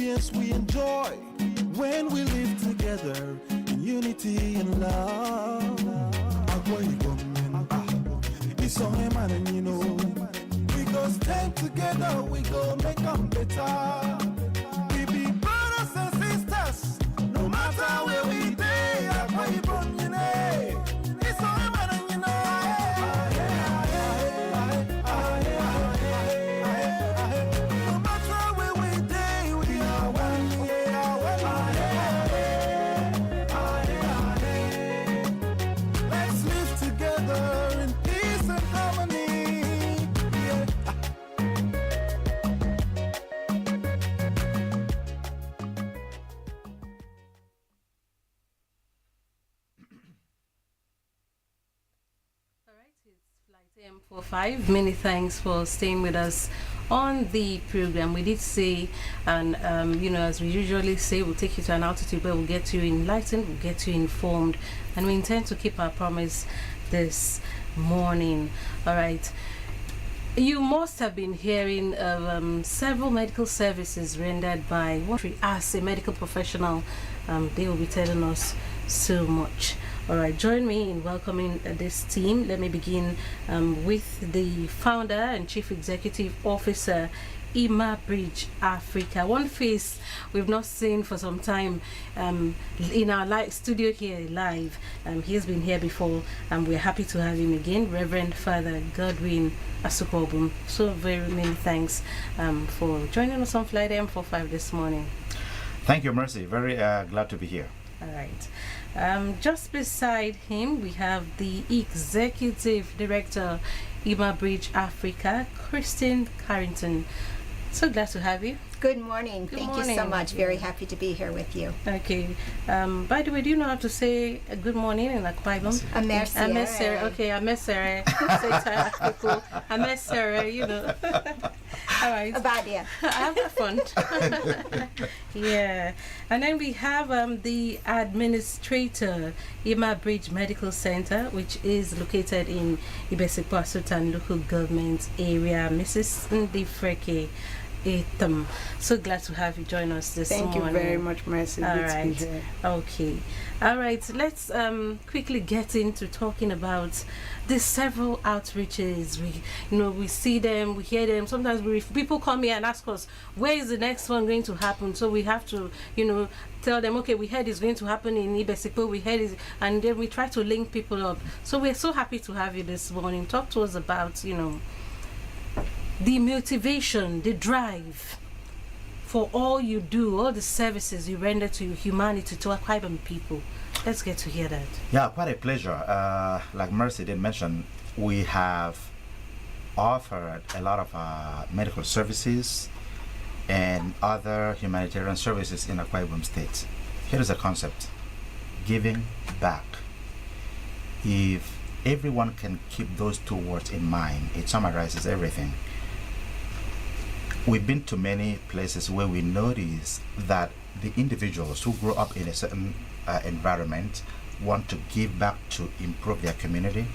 ambience we enjoy when we live together in unity and love. It's on him and you know, we go stand together, we go make them better. We be brothers and sisters, no matter where we day. It's on him and you know. No matter where we day, we are one. Let's live together in peace and harmony. All right, it's Flight M45. Many thanks for staying with us on the program. We did say, and as we usually say, we'll take you to an altitude where we'll get you enlightened, we'll get you informed, and we intend to keep our promise this morning. All right. You must have been hearing of several medical services rendered by what we as a medical professional. They will be telling us so much. All right, join me in welcoming this team. Let me begin with the founder and chief executive officer, Ima Bridge Africa. One face we've not seen for some time in our studio here live. He has been here before, and we're happy to have him again, Reverend Father Godwin Asukobum. So very many thanks for joining us on Flight M45 this morning. Thank you, Mercy. Very glad to be here. All right. Just beside him, we have the executive director, Ima Bridge Africa, Christine Carrington. So glad to have you. Good morning. Thank you so much. Very happy to be here with you. Okay. By the way, do you know how to say good morning in Akwa Ibom? Amesere. Okay, Amesere. Say it to people. Amesere, you know. All right. Abadia. Have fun. Yeah. And then we have the administrator, Ima Bridge Medical Center, which is located in Ibesikwa Sultan local government area, Mrs. Ndifreke Etam. So glad to have you join us this morning. Thank you very much, Mercy. All right. Okay. All right. Let's quickly get into talking about the several outreaches. We see them, we hear them. Sometimes people come here and ask us, where is the next one going to happen? So we have to, tell them, okay, we heard it's going to happen in Ibesikpo, we heard it, and then we try to link people up. So we're so happy to have you this morning. Talk to us about, the motivation, the drive for all you do, all the services you render to humanity, to Akwa Ibom people. Let's get to hear that. Yeah, quite a pleasure. Like Mercy did mention, we have offered a lot of medical services and other humanitarian services in Akwa Ibom State. Here is a concept: giving back. If everyone can keep those two words in mind, it summarizes everything. We've been to many places where we notice that the individuals who grow up in a certain environment want to give back to improve their community.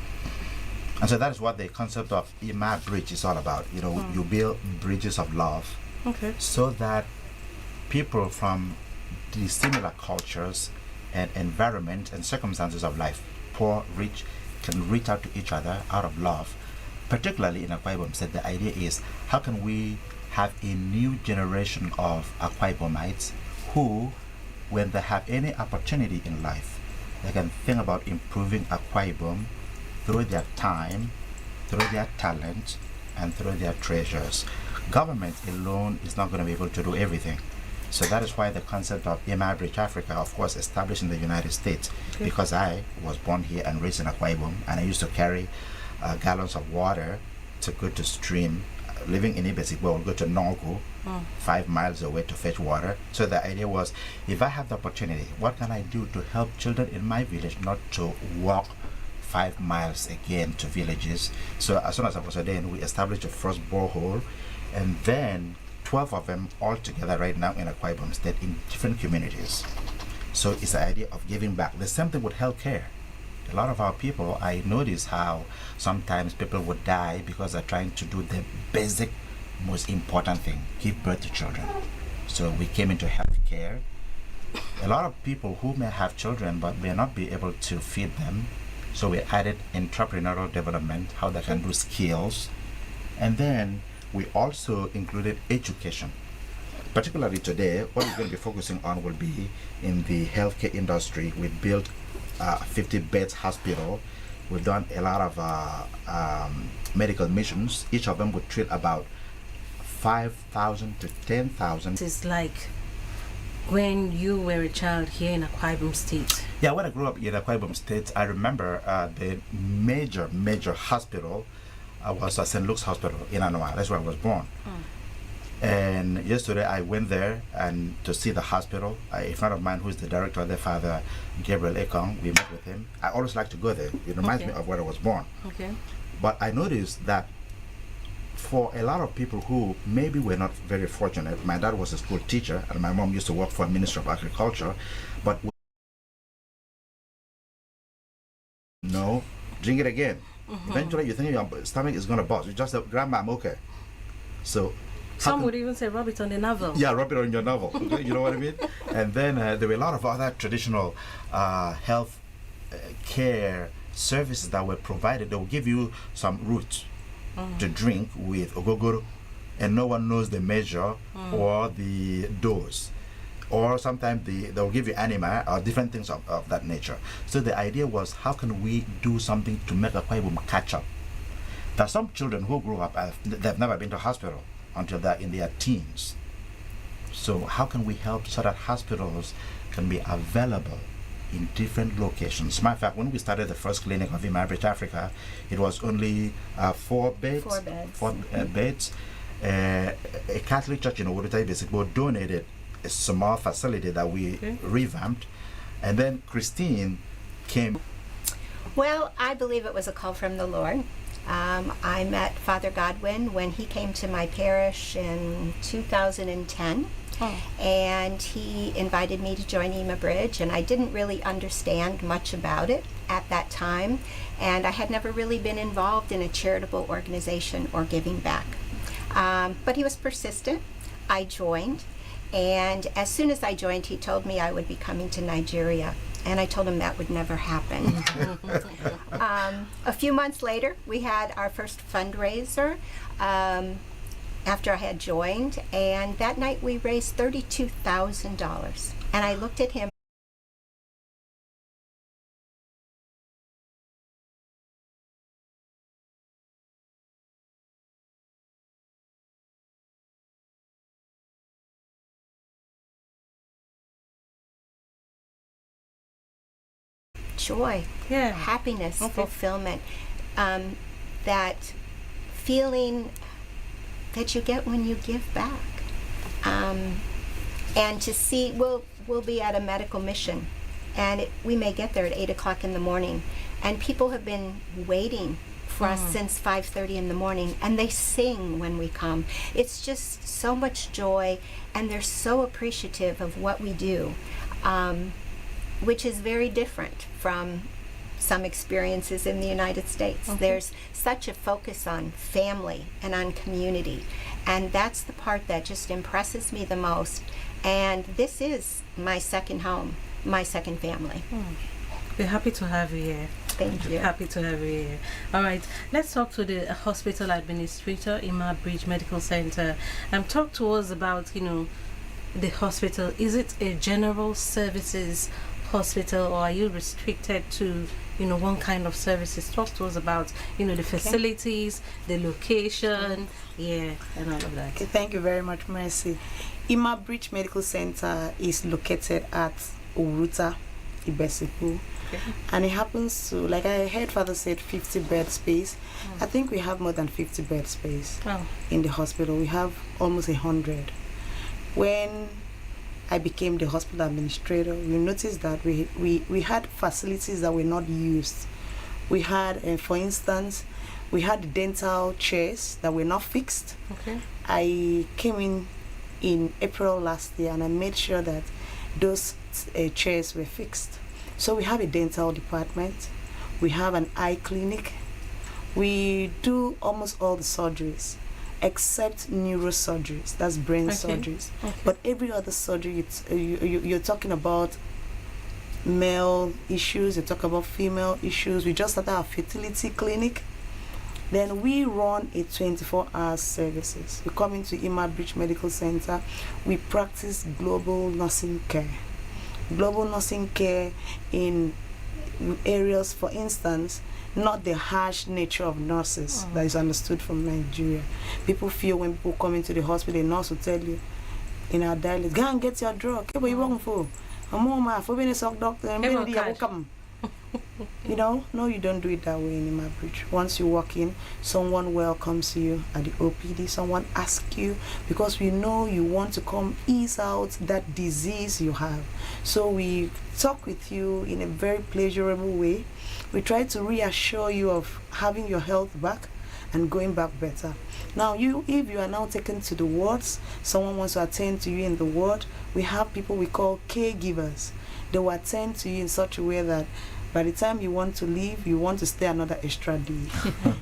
And so that is what the concept of Ima Bridge is all about. You build bridges of love, okay, so that people from the similar cultures and environment and circumstances of life, poor, rich, can reach out to each other out of love. Particularly in Akwa Ibom State, the idea is, how can we have a new generation of Akwa Ibomites who, when they have any opportunity in life, they can think about improving Akwa Ibom through their time, through their talent, and through their treasures. Government alone is not going to be able to do everything. So that is why the concept of Ima Bridge Africa, of course, established in the United States, because I was born here and raised in Akwa Ibom, and I used to carry gallons of water to go to stream. Living in Ibesikpo, we'll go to Nogu, 5 miles away, to fetch water. So the idea was, if I have the opportunity, what can I do to help children in my village not to walk 5 miles again to villages? So as soon as I was ordained, we established the first borehole, and then 12 of them all together right now in Akwa Ibom State in different communities. So it's the idea of giving back. The same thing with healthcare. A lot of our people, I notice how sometimes people would die because they're trying to do the basic, most important thing: give birth to children. So we came into healthcare. A lot of people who may have children but may not be able to feed them, so we added entrepreneurial development, how they can do skills, and then we also included education. Particularly today, what we're going to be focusing on will be in the healthcare industry. We built 50 beds hospital. We've done a lot of medical missions. Each of them would treat about 5,000 to 10,000. It's like when you were a child here in Akwa Ibom State. Yeah, when I grew up in Akwa Ibom State, I remember the major hospital was St. Luke's Hospital in Anoa. That's where I was born. And yesterday I went there and to see the hospital. A friend of mine who is the director there, Father Gabriel Ekong, we met with him. I always like to go there. It reminds me of where I was born. Okay. But I noticed that for a lot of people who maybe were not very fortunate, my dad was a school teacher and my mom used to work for the Ministry of Agriculture, but no, drink it again. Eventually you think your stomach is going to burst. You just say, Grandma, I'm okay. So some would even say rub it on the navel. Yeah, rub it on your navel. Okay, you know what I mean? And then there were a lot of other traditional health care services that were provided. They will give you some roots to drink with ogogoro, and no one knows the measure or the dose. Or sometimes they'll give you anima or different things of that nature. So the idea was, how can we do something to make Akwa Ibom catch up? There are some children who grew up, they've never been to hospital until they're in their teens. So how can we help so that hospitals can be available in different locations? Matter of fact, when we started the first clinic of Imabridge Africa, it was only 4 beds. 4 beds. 4 beds. A Catholic church in Owodotai basically donated a small facility that we revamped, and then Christine came. Well, I believe it was a call from the Lord. I met Father Godwin when he came to my parish in 2010. And he invited me to join Imabridge, and I didn't really understand much about it at that time, and I had never really been involved in a charitable organization or giving back. But he was persistent. I joined, and as soon as I joined, he told me I would be coming to Nigeria, and I told him that would never happen. A few months later, we had our first fundraiser after I had joined, and that night we raised $32,000. And I looked at him. Joy, happiness, fulfillment, that feeling that you get when you give back. And to see, we'll be at a medical mission, and we may get there at 8 o'clock in the morning, and people have been waiting for us since 5:30 in the morning, and they sing when we come. It's just so much joy, and they're so appreciative of what we do, which is very different from some experiences in the United States. There's such a focus on family and on community, and that's the part that just impresses me the most. And this is my second home, my second family. We're happy to have you here. Thank you. Happy to have you here. All right, let's talk to the hospital administrator, Imabridge Medical Center, and talk to us about, the hospital. Is it a general services hospital, or are you restricted to one kind of services? Talk to us about the facilities, the location, and all of that. Okay, thank you very much, Mercy. Imabridge Medical Center is located at Uruta, Ibesipu, and it happens to, like I heard Father said, 50 bed space. I think we have more than 50 bed space in the hospital. We have almost 100. When I became the hospital administrator, we noticed that we had facilities that were not used. We had, for instance, we had dental chairs that were not fixed. I came in April last year, and I made sure that those chairs were fixed. So we have a dental department. We have an eye clinic. We do almost all the surgeries. except neurosurgeries, that's brain surgeries. But every other surgery, you're talking about male issues, you talk about female issues. We just started our fertility clinic. Then we run a 24-hour services. We come into Ima Bridge Medical Center. We practice global nursing care. Global nursing care in areas, for instance, not the harsh nature of nurses that is understood from Nigeria. People feel when people come into the hospital, the nurse will tell you in our dialect, go and get your drug. Hey, what you want for? Doctor, you know, no, you don't do it that way in Ima Bridge. Once you walk in, someone welcomes you at the OPD. Someone asks you, because we know you want to come ease out that disease you have. So we talk with you in a very pleasurable way. We try to reassure you of having your health back and going back better. Now, if you are now taken to the wards, someone wants to attend to you in the ward, we have people we call caregivers. They will attend to you in such a way that by the time you want to leave, you want to stay another extra day.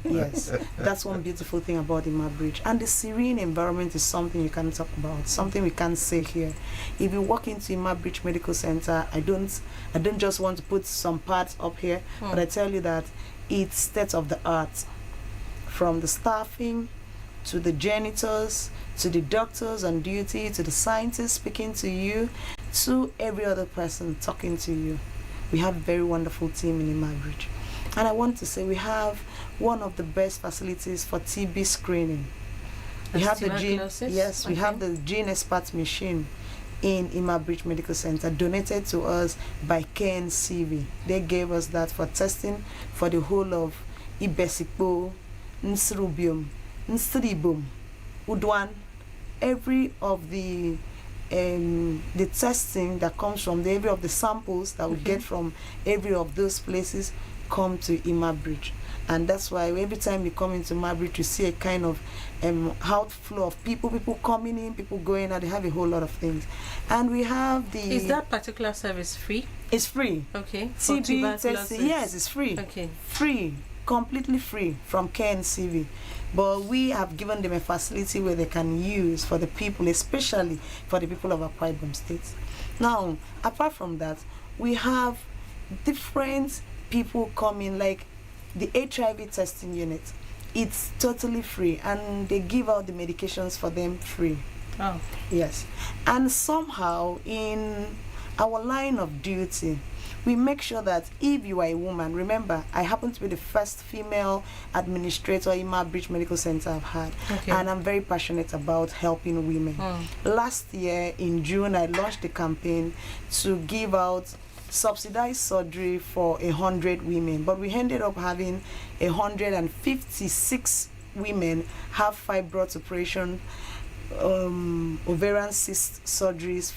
Yes, that's one beautiful thing about Ima Bridge. And the serene environment is something you can talk about, something we can't say here. If you walk into Ima Bridge Medical Center, I don't just want to put some parts up here, but I tell you that it's state of the art. From the staffing, to the janitors, to the doctors on duty, to the scientists speaking to you, to every other person talking to you. We have a very wonderful team in Ima Bridge. And I want to say we have one of the best facilities for TB screening. We have the gene, yes, we have the Gene Expert machine in Ima Bridge Medical Center, donated to us by KNCV. They gave us that for testing for the whole of Ibesipo, Nsrubium, Nstribum, Udwan, every of the testing that comes from every of the samples that we get from every of those places come to Ima Bridge. And that's why every time you come into Ima Bridge, you see a kind of outflow of people coming in, people going out. They have a whole lot of things. And we have the... Is that particular service free? It's free. Okay. TB testing, yes, it's free. Okay. Free, completely free from KNCV. But we have given them a facility where they can use for the people, especially for the people of Akwa Ibom State. Now, apart from that, we have different people coming, like the HIV testing unit. It's totally free, and they give out the medications for them free. Oh. Yes. And somehow, in our line of duty, we make sure that if you are a woman, remember, I happen to be the first female administrator Ima Bridge Medical Center I've had. Okay. And I'm very passionate about helping women. Last year in June, I launched a campaign to give out subsidized surgery for 100 women. But we ended up having 156 women have fibroid operation, ovarian cyst surgeries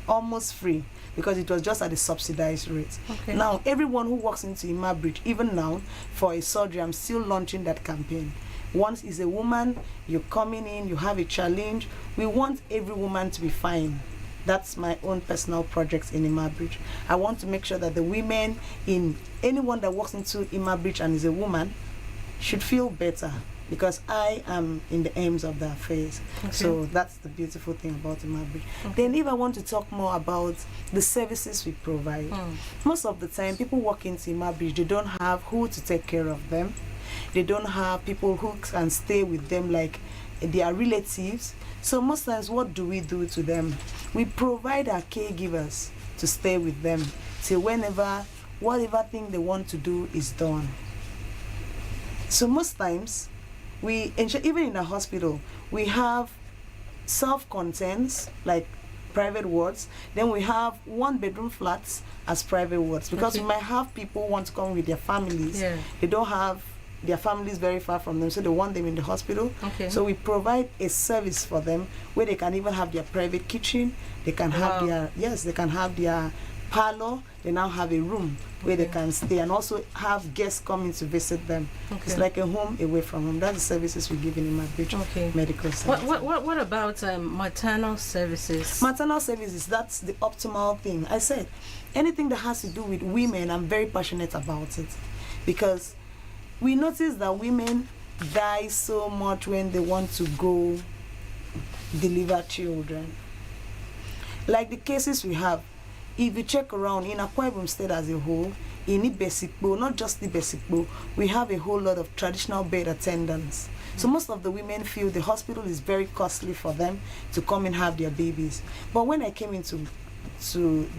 almost free, because it was just at a subsidized rate. Okay. Now, everyone who walks into Ima Bridge, even now, for a surgery, I'm still launching that campaign. Once is a woman, you're coming in, you have a challenge. We want every woman to be fine. That's my own personal project in Ima Bridge. I want to make sure that the women, anyone that walks into Ima Bridge and is a woman, should feel better, because I am in the aims of the affairs. Okay. So that's the beautiful thing about Ima Bridge. Okay. Then if I want to talk more about the services we provide, most of the time people walk into Ima Bridge, they don't have who to take care of them. They don't have people who can stay with them like their relatives. So most times, what do we do to them? We provide our caregivers to stay with them till whenever, whatever thing they want to do is done. So most times, we ensure, even in a hospital, we have self-contents, like private wards. Then we have 1-bedroom flats as private wards, because we might have people who want to come with their families. Yeah. They don't have their families very far from them, so they want them in the hospital. Okay. So we provide a service for them where they can even have their private kitchen. They can have their, yes, they can have their parlor. They now have a room where they can stay, and also have guests coming to visit them. It's like a home away from home. That's the services we give in Ima Bridge Medical Center. What about maternal services? Maternal services, that's the optimal thing. I said, anything that has to do with women, I'm very passionate about it, because we notice that women die so much when they want to go deliver children. Like the cases we have, if you check around in Akwa Ibom State as a whole, in Ibesikpo, not just Ibesikpo, we have a whole lot of traditional bed attendants. So most of the women feel the hospital is very costly for them to come and have their babies. But when I came into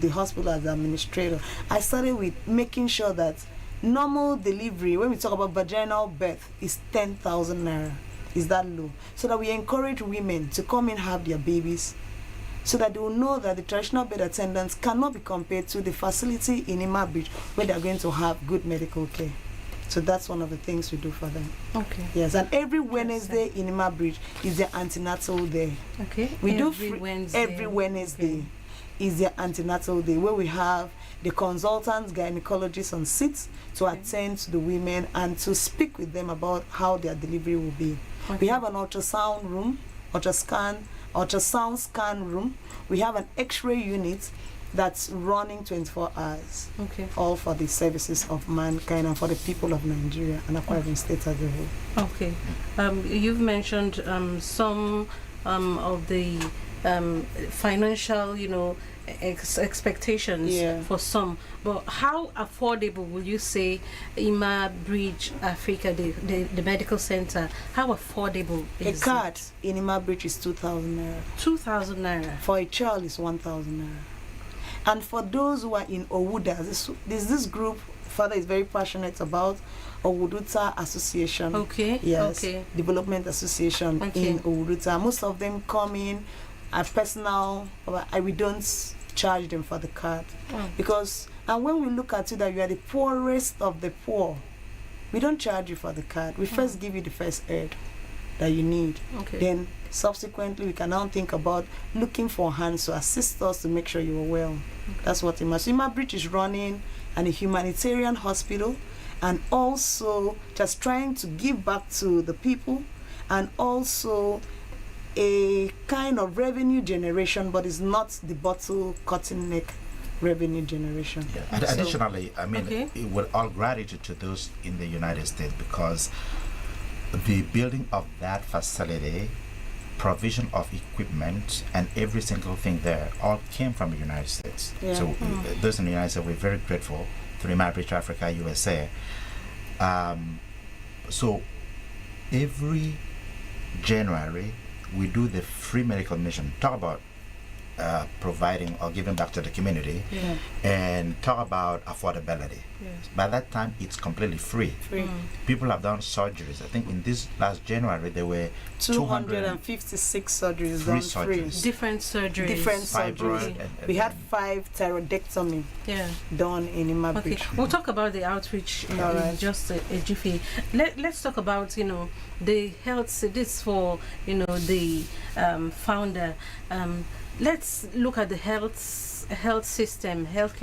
the hospital as administrator, I started with making sure that normal delivery, when we talk about vaginal birth, is 10,000 naira. Is that low? So that we encourage women to come and have their babies, so that they will know that the traditional bed attendants cannot be compared to the facility in Ima Bridge where they are going to have good medical care. So that's one of the things we do for them. Okay. Yes, and every Wednesday in Ima Bridge is the antenatal day. Okay. We do Every Wednesday. Okay. Is the antenatal day where we have the consultants, gynecologists on seats to attend to the women and to speak with them about how their delivery will be. Okay. We have an ultrasound room, ultrasound scan room. We have an X-ray unit that's running 24 hours. Okay. All for the services of mankind and for the people of Nigeria and Akwa Ibom State as a whole. Okay. You've mentioned some of the financial, expectations for some, but how affordable will you say Ima Bridge Africa, the medical center, how affordable is a card in Ima Bridge is 2,000 naira. 2,000 naira. For a child is 1,000 naira. And for those who are in Owuda, this group Father is very passionate about, Owuduta Association. Okay. Yes. Okay. Development Association in Owuduta. Most of them come in at personal, we don't charge them for the card. Because, and when we look at you that you are the poorest of the poor, we don't charge you for the card. We first give you the first aid that you need. Okay. Then subsequently we can now think about looking for hands to assist us to make sure you are well. That's what Ima Bridge is running, and a humanitarian hospital, and also just trying to give back to the people, and also a kind of revenue generation, but it's not the bottle cutting neck revenue generation. Yeah. Additionally, I mean, with all gratitude to those in the United States, because the building of that facility, provision of equipment, and every single thing there all came from the United States. Yeah. So those in the United States, we're very grateful to Ima Bridge Africa USA. So every January we do the free medical mission. Talk about providing or giving back to the community, and talk about affordability. Yes. By that time, it's completely free. People have done surgeries. I think in this last January there were 256 surgeries free done surgeries. free. Different surgeries. Different Fibroid surgeries. and We had 5 thyroidectomy done in Ima Okay, Bridge. we'll talk about the outreach in just a jiffy. Let's talk about the health. This for the founder. Let's look at the healthcare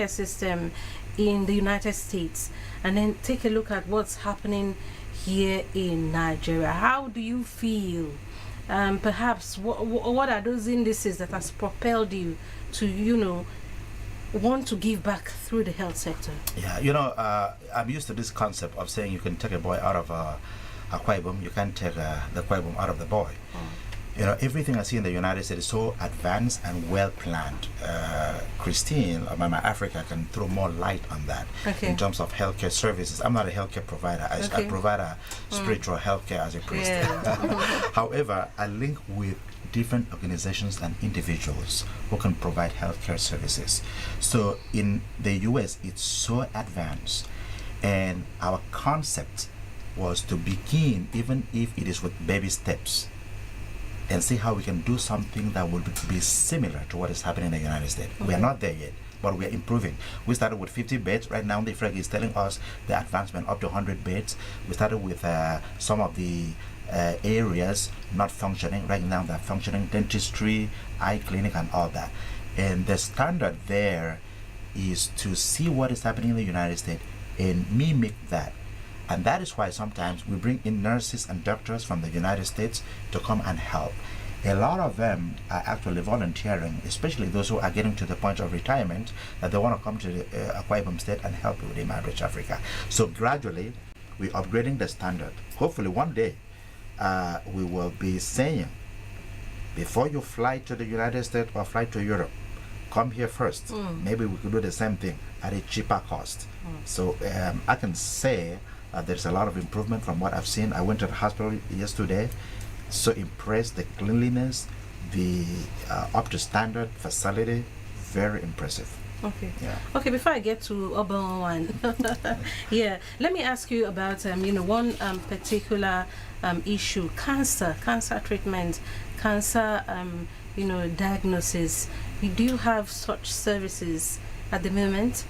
system in the United States, and then take a look at what's happening here in Nigeria. How do you feel? Perhaps what are those indices that has propelled you to want to give back through the health sector? Yeah, I'm used to this concept of saying you can take a boy out of Akwa Ibom, you can't take the Akwa Ibom out of the boy. Everything I see in the United States is so advanced and well planned. Christine, Mama Africa, can throw more light on that in terms of healthcare services. I'm not a healthcare provider. I provide a spiritual healthcare as a priest. However, I link with different organizations and individuals who can provide healthcare services. So in the US, it's so advanced, and our concept was to begin, even if it is with baby steps, and see how we can do something that would be similar to what is happening in the United States. We are not there yet, but we are improving. We started with 50 beds. Right now, the FREG is telling us the advancement up to 100 beds. We started with some of the areas not functioning. Right now, they're functioning: dentistry, eye clinic, and all that. And the standard there is to see what is happening in the United States and mimic that. And that is why sometimes we bring in nurses and doctors from the United States to come and help. A lot of them are actually volunteering, especially those who are getting to the point of retirement, that they want to come to the Akwa Ibom State and help with Ima Bridge Africa. So gradually, we're upgrading the standard. Hopefully one day we will be saying, before you fly to the United States or fly to Europe, come here first. Maybe we could do the same thing at a cheaper cost. So I can say there's a lot of improvement from what I've seen. I went to the hospital yesterday, so impressed, the cleanliness, the up to standard facility, very impressive. Okay. Yeah. Okay, before I get to urban one, yeah, let me ask you about one particular issue: cancer treatment, cancer diagnosis. Do you have such services at the moment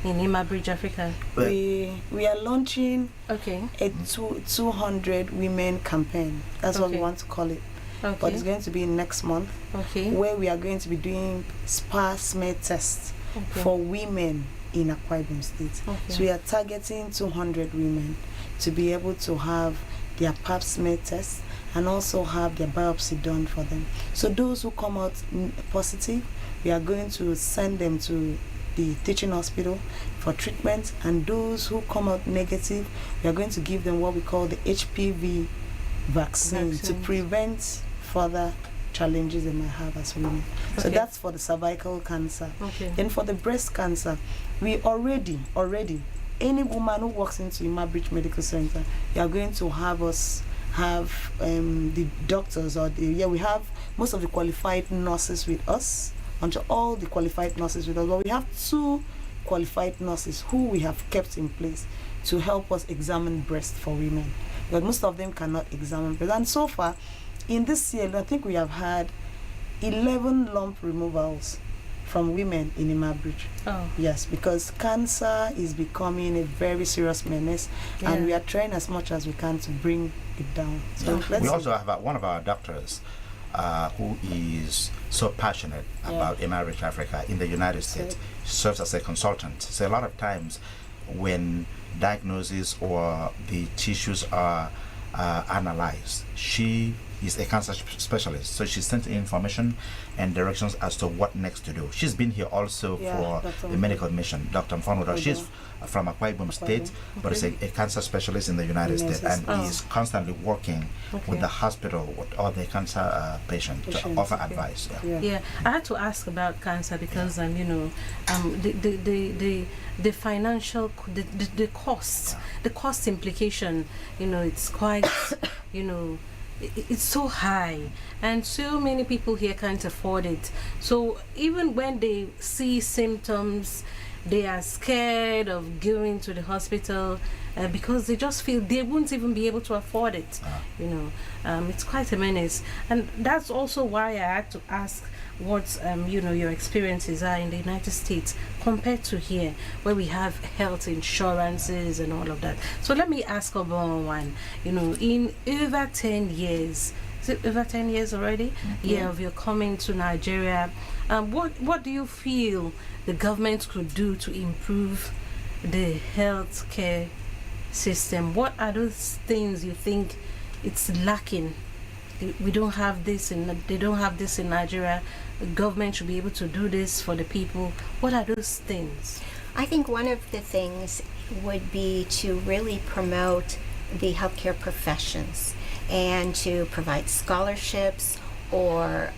in Imabridge Africa? We are launching Okay. a 200 women campaign. That's what we Okay. want to call it. Okay. But it's going to be next month, Okay. where we are going to be doing smear tests Okay. for women in Akwa Ibom State. Okay. So we are targeting 200 women to be able to have their pap smear test and also have their biopsy done for them. So those who come out positive, we are going to send them to the teaching hospital for treatment, and those who come out negative, we are going to give them what we call the HPV vaccine to Vaccines. prevent further challenges they might have as women. So Okay. that's for the cervical cancer. Okay. Then for the breast cancer, we already any woman who walks into Imabridge Medical Center, we are going to have us have the doctors we have most of the qualified nurses with us, until all the qualified nurses with us, but we have 2 qualified nurses who we have kept in place to help us examine breast for women, but most of them cannot examine breast. And so far in this year, I think we have had 11 lump removals from women in Imabridge. Oh. Yes, because cancer is becoming a very serious menace, Yeah. and we are trying as much as we can to bring it down. So let's We see. also have one of our doctors who is so passionate about Imabridge Africa in the United States, serves as a consultant. So a lot of times when diagnosis or the tissues are analyzed, she is a cancer specialist, so she sent information and directions as to what next to do. She's been here also for Dr. the medical mission, Dr. Mfonura. She's from Akwa Ibom State, but is a cancer specialist in the United States, and is constantly working with the hospital with all the cancer patients to offer advice. Yeah, I had to ask about cancer because the financial the cost implication, it's quite it's so high, and so many people here can't afford it. So even when they see symptoms, they are scared of going to the hospital because they just feel they won't even be able to afford it. It's quite a menace, and that's also why I had to ask what your experiences are in the United States compared to here, where we have health insurances and all of that. So let me ask about one. In over 10 years, is it over 10 years already? Yeah, of your coming to Nigeria, what do you feel the government could do to improve the healthcare system? What are those things you think it's lacking? We don't have this, they don't have this in Nigeria. The government should be able to do this for the people. What are those things? I think one of the things would be to really promote the healthcare professions and to provide scholarships or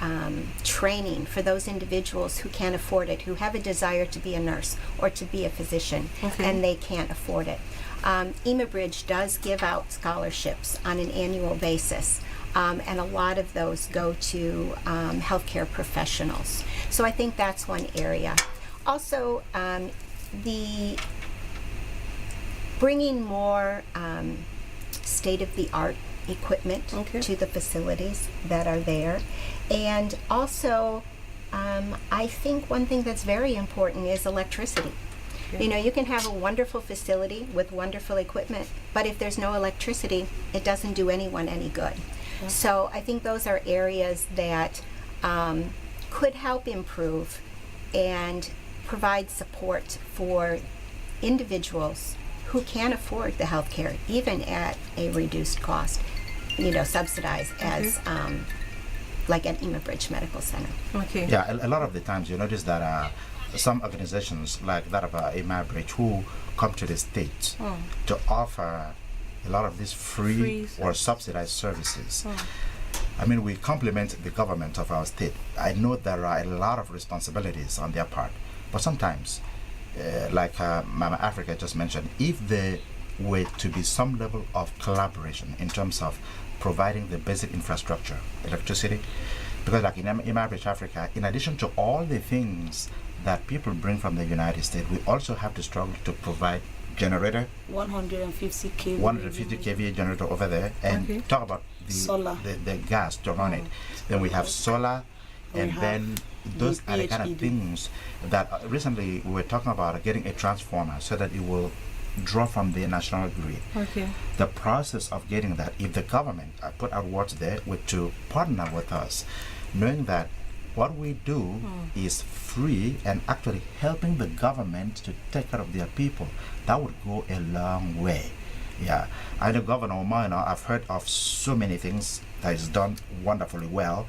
training for those individuals who can't afford it, who have a desire to be a nurse or to be a physician, and they can't afford it. Imabridge does give out scholarships on an annual basis. And a lot of those go to healthcare professionals. So I think that's one area. Also, the bringing more state-of-the-art equipment to the facilities that are there. And also, I think one thing that's very important is electricity. You can have a wonderful facility with wonderful equipment, but if there's no electricity, it doesn't do anyone any good. So I think those are areas that could help improve and provide support for individuals who can't afford the health care, even at a reduced cost, subsidized as like at Imabridge Medical Center. Okay. Yeah, a lot of the times you notice that some organizations like that of Imabridge who come to the States to offer a lot of these free or subsidized services. I mean, we compliment the government of our state. I know there are a lot of responsibilities on their part, but sometimes, like Mama Africa just mentioned, if there were to be some level of collaboration in terms of providing the basic infrastructure, electricity, because like in Imabridge Africa, in addition to all the things that people bring from the United States, we also have to struggle to provide generator, 150 kVA. 150 kVA generator over there, and talk about Solar. the gas to run it. Then we have solar, and then those are the kind of things that recently we were talking about getting a transformer so that it will draw from the national grid. The process of getting that, if the government put our words there, with to partner with us, knowing that what we do is free and actually helping the government to take care of their people, that would go a long way. Yeah, I know Governor Omoina, I've heard of so many things that is done wonderfully well,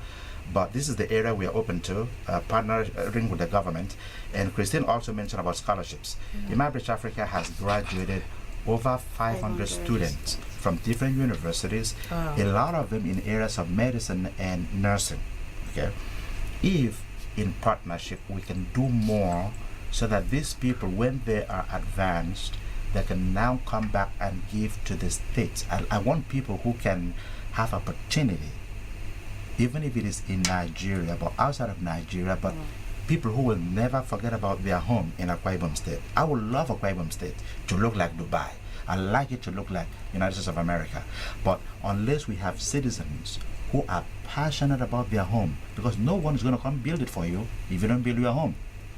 but this is the area we are open to, partnering with the government. And Christine also mentioned about scholarships. Imabridge Africa has graduated over 500 students from different universities, a lot of them in areas of medicine and nursing. Okay, if in partnership we can do more so that these people, when they are advanced, they can now come back and give to the states. I want people who can have opportunity, even if it is in Nigeria, but outside of Nigeria, but people who will never forget about their home in Akwa Ibom State. I would love Akwa Ibom State to look like Dubai. I like it to look like United States of America. But unless we have citizens who are passionate about their home, because no one is going to come build it for you if you don't build your home.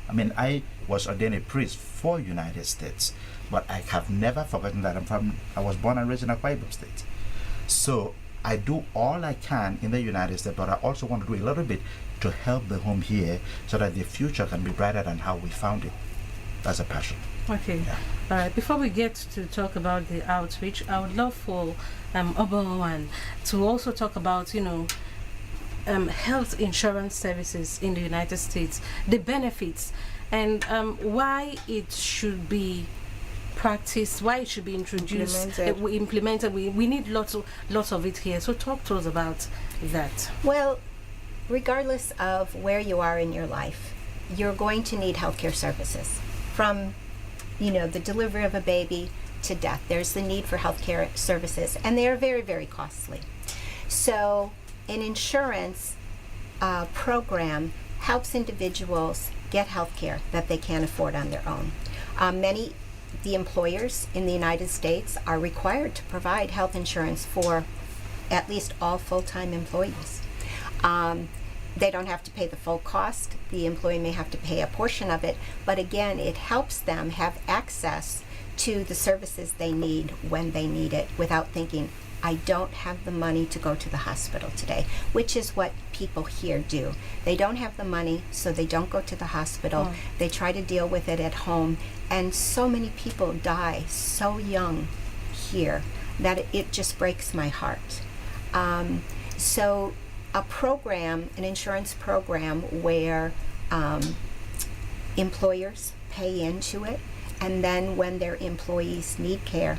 I mean, I was ordained a priest for United States, but I have never forgotten that I was born and raised in Akwa Ibom State. So I do all I can in the United States, but I also want to do a little bit to help the home here so that the future can be brighter than how we found it. That's a passion. Okay. Yeah. All right. Before we get to talk about the outreach, I would love for Obawan to also talk about, health insurance services in the United States, the benefits, and why it should be practiced, why it should be introduced, implemented. We need lots of it here. So talk to us about that. Well, regardless of where you are in your life, you're going to need healthcare services. From, the delivery of a baby to death, there's the need for healthcare services, and they are very, very costly. So an insurance program helps individuals get healthcare that they can't afford on their own. The employers in the United States are required to provide health insurance for at least all full-time employees. They don't have to pay the full cost. The employee may have to pay a portion of it, but again, it helps them have access to the services they need when they need it without thinking, I don't have the money to go to the hospital today, which is what people here do. They don't have the money, so they don't go to the hospital. They try to deal with it at home, and so many people die so young here that it just breaks my heart. So a program, an insurance program where employers pay into it, and then when their employees need care,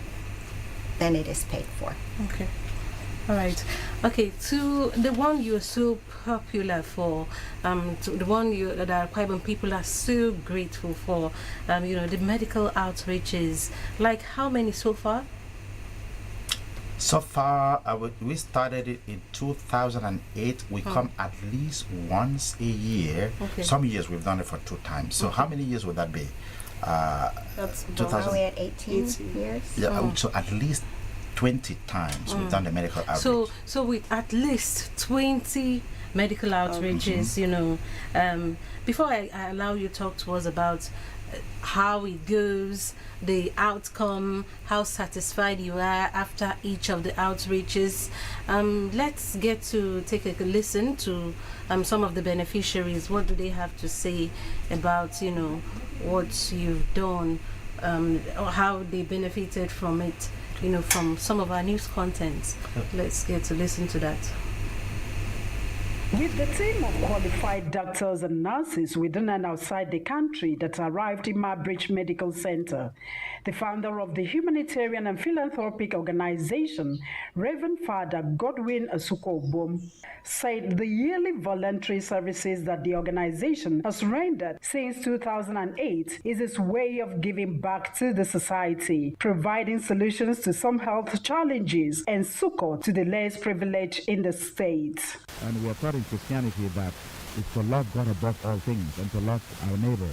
then it is paid for. Okay. All right. Okay, to the one you're so popular for, to the one that Akwa Ibom people are so grateful for, the medical outreaches, like how many so far? So far, we started it in 2008. We come at least once a year. Okay. Some years we've done it for 2 times. So how many years would that be? That's probably at 18 years. Yeah, so at least 20 times we've done the medical outreach. So with at least 20 medical outreaches, before I allow you to talk to us about how it goes, the outcome, how satisfied you are after each of the outreaches, let's get to take a listen to some of the beneficiaries. What do they have to say about what you've done, or how they benefited from it, from some of our news contents? Let's get to listen to that. With the team of qualified doctors and nurses within and outside the country that arrived in Mabridge Medical Center, the founder of the humanitarian and philanthropic organization, Reverend Father Godwin Asuko-Bom, said the yearly voluntary services that the organization has rendered since 2008 is its way of giving back to the society, providing solutions to some health challenges and succor to the less privileged in the state. And we are taught in Christianity that it's to love God above all things and to love our neighbors.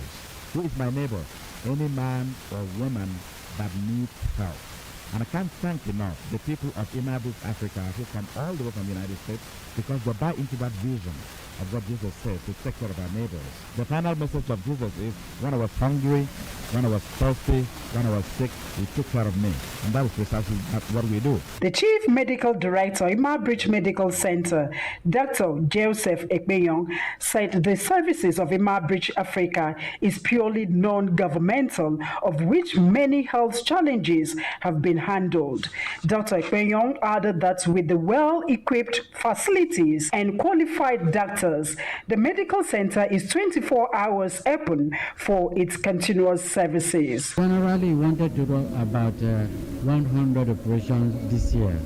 Who is my neighbor? Any man or woman that needs help. And I can't thank enough the people of Imabridge, Africa, who come all the way from the United States because they buy into that vision of what Jesus said, to take care of our neighbors. The final message of Jesus is, when I was hungry, when I was thirsty, when I was sick, he took care of me. And that was precisely what we do. The Chief Medical Director, Imabridge Medical Center, Dr. Joseph Ekpenyong, said the services of Imabridge Africa is purely non-governmental, of which many health challenges have been handled. Dr. Ekpenyong added that with the well-equipped facilities and qualified doctors, the medical center is 24 hours open for its continuous services. Generally, we wanted to do about 100 operations this year,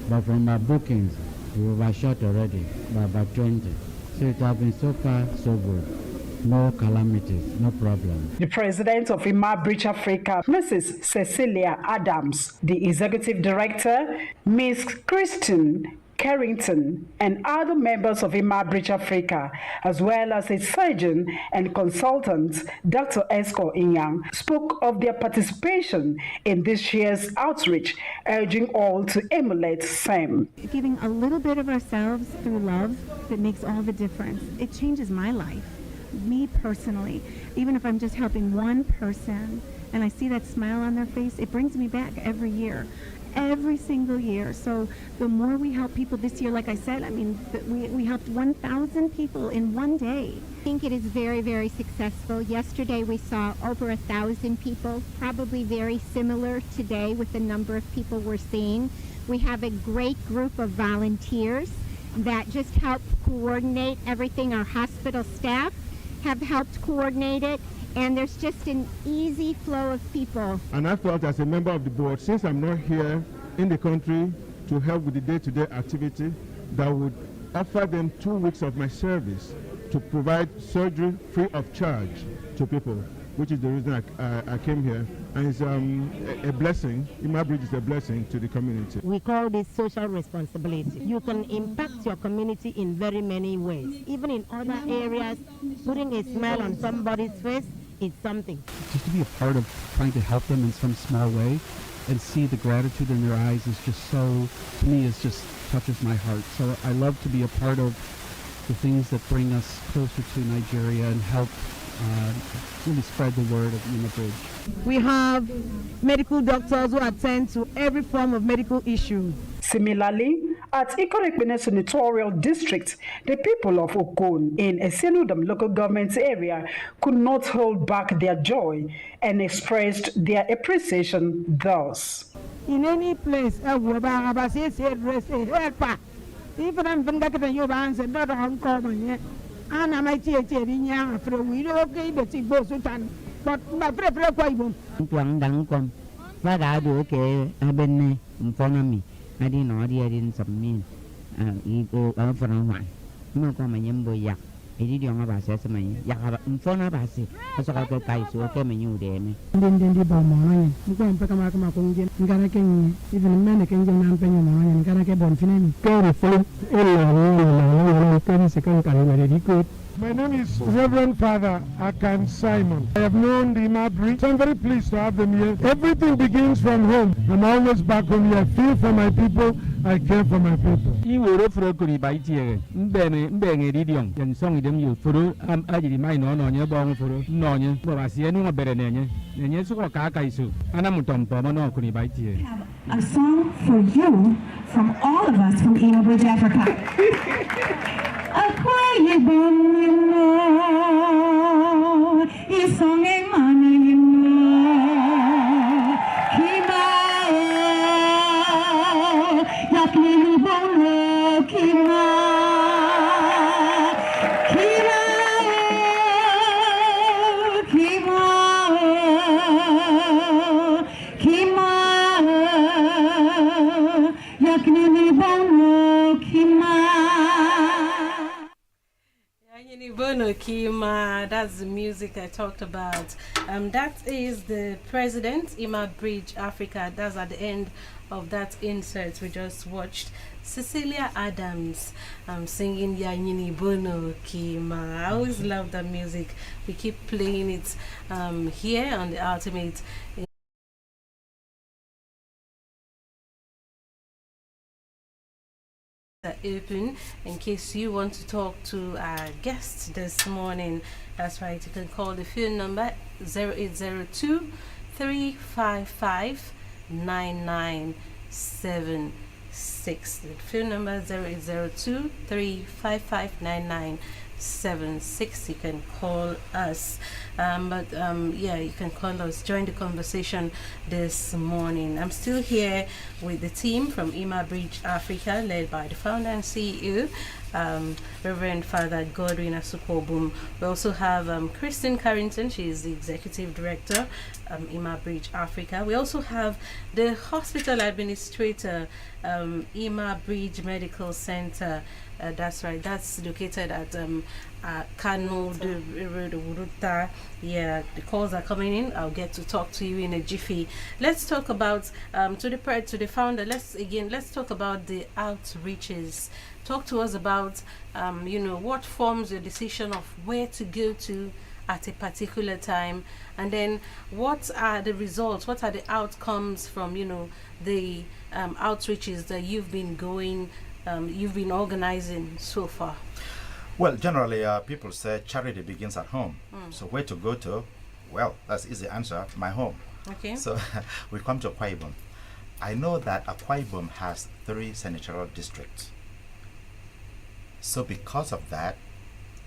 but from our bookings, we overshot already by about 20. So it has been so far so good. No calamities, no problem. The president of Imabridge Africa, Mrs. Cecilia Adams, the executive director, Ms. Christine Carrington, and other members of Imabridge Africa, as well as its surgeon and consultant, Dr. Esco Inyang, spoke of their participation in this year's outreach, urging all to emulate same. Giving a little bit of ourselves through love that makes all the difference. It changes my life, me personally. Even if I'm just helping one person and I see that smile on their face, it brings me back every year. Every single year. So the more we help people this year, like I said, I mean, we helped 1,000 people in one day. I think it is very, very successful. Yesterday we saw over 1,000 people, probably very similar today with the number of people we're seeing. We have a great group of volunteers that just help coordinate everything. Our hospital staff have helped coordinate it. And there's just an easy flow of people. And I felt as a member of the board, since I'm not here in the country to help with the day-to-day activity, that would offer them 2 weeks of my service to provide surgery free of charge to people, which is the reason I came here. And it's a blessing. Imabridge is a blessing to the community. We call this social responsibility. You can impact your community in very many ways. Even in other areas, putting a smile on somebody's face is something. Just to be a part of trying to help them in some small way and see the gratitude in their eyes is just so, to me, it just touches my heart. So I love to be a part of the things that bring us closer to Nigeria and help really spread the word of Imabridge. We have medical doctors who attend to every form of medical issue. Similarly, at Ikorekpene Senatorial District, the people of Okon in Esenudam local government area could not hold back their joy and expressed their appreciation thus. In any place, even and I might hear from we don't get the Tibosutan, but my preferred Quaibum. What I do, okay, I've been in front of me. I didn't know I didn't submit. You go out for a while. No come and yambo yak. I did young about sesame. Yak in front of us. I saw the guys who came and you there. Then the bomb, you go and pick a macamacongan, Garakan, even a mannequin and penny, and Garaka Bonfin. Very full, 30 seconds, very good. My name is Reverend Father Akan Simon. I have known the Imabridge, so I'm very pleased to have them here. Everything begins from home. I'm always back home here. I feel for my people. I care for my people. You will refer to by tear. Being a idiom, and song them you for I did my non on your bone for Nonya, but I see no better than you. And yes, what Kakaisu, and I'm Tom Pomano could by tear. A song for you from all of us from Imabridge Africa. Akwaye bonino, isonge manino, kiba, yakini bono kiba. Bono Kima, that's the music I talked about. That is the president, Ima Bridge Africa. That's at the end of that insert we just watched. Cecilia Adams singing Yanyini Bono Kima. I always love that music. We keep playing it here on the Ultimate. Open in case you want to talk to our guests this morning. That's right, you can call the phone number 0802 355 9976. The phone number 0802 355 9976. You can call us, yeah, you can call us, join the conversation this morning. I'm still here with the team from Ima Bridge Africa, led by the founder and CEO, Reverend Father Godwin Asukobum. We also have Kristen Carrington. She is the executive director, Ima Bridge Africa. We also have the hospital administrator, Ima Bridge Medical Center. That's right, that's located at Kano, the Wuruta. Yeah, the calls are coming in. I'll get to talk to you in a jiffy. Let's talk about to the founder. Let's talk about the outreaches. Talk to us about what forms your decision of where to go to at a particular time, and then what are the results, what are the outcomes from the outreaches that you've been organizing so far. Well, generally, people say charity begins at home. So where to go to? Well, that's easy answer, my home. Okay. So we come to Akwa Ibom. I know that Akwa Ibom has 3 senatorial districts. So because of that,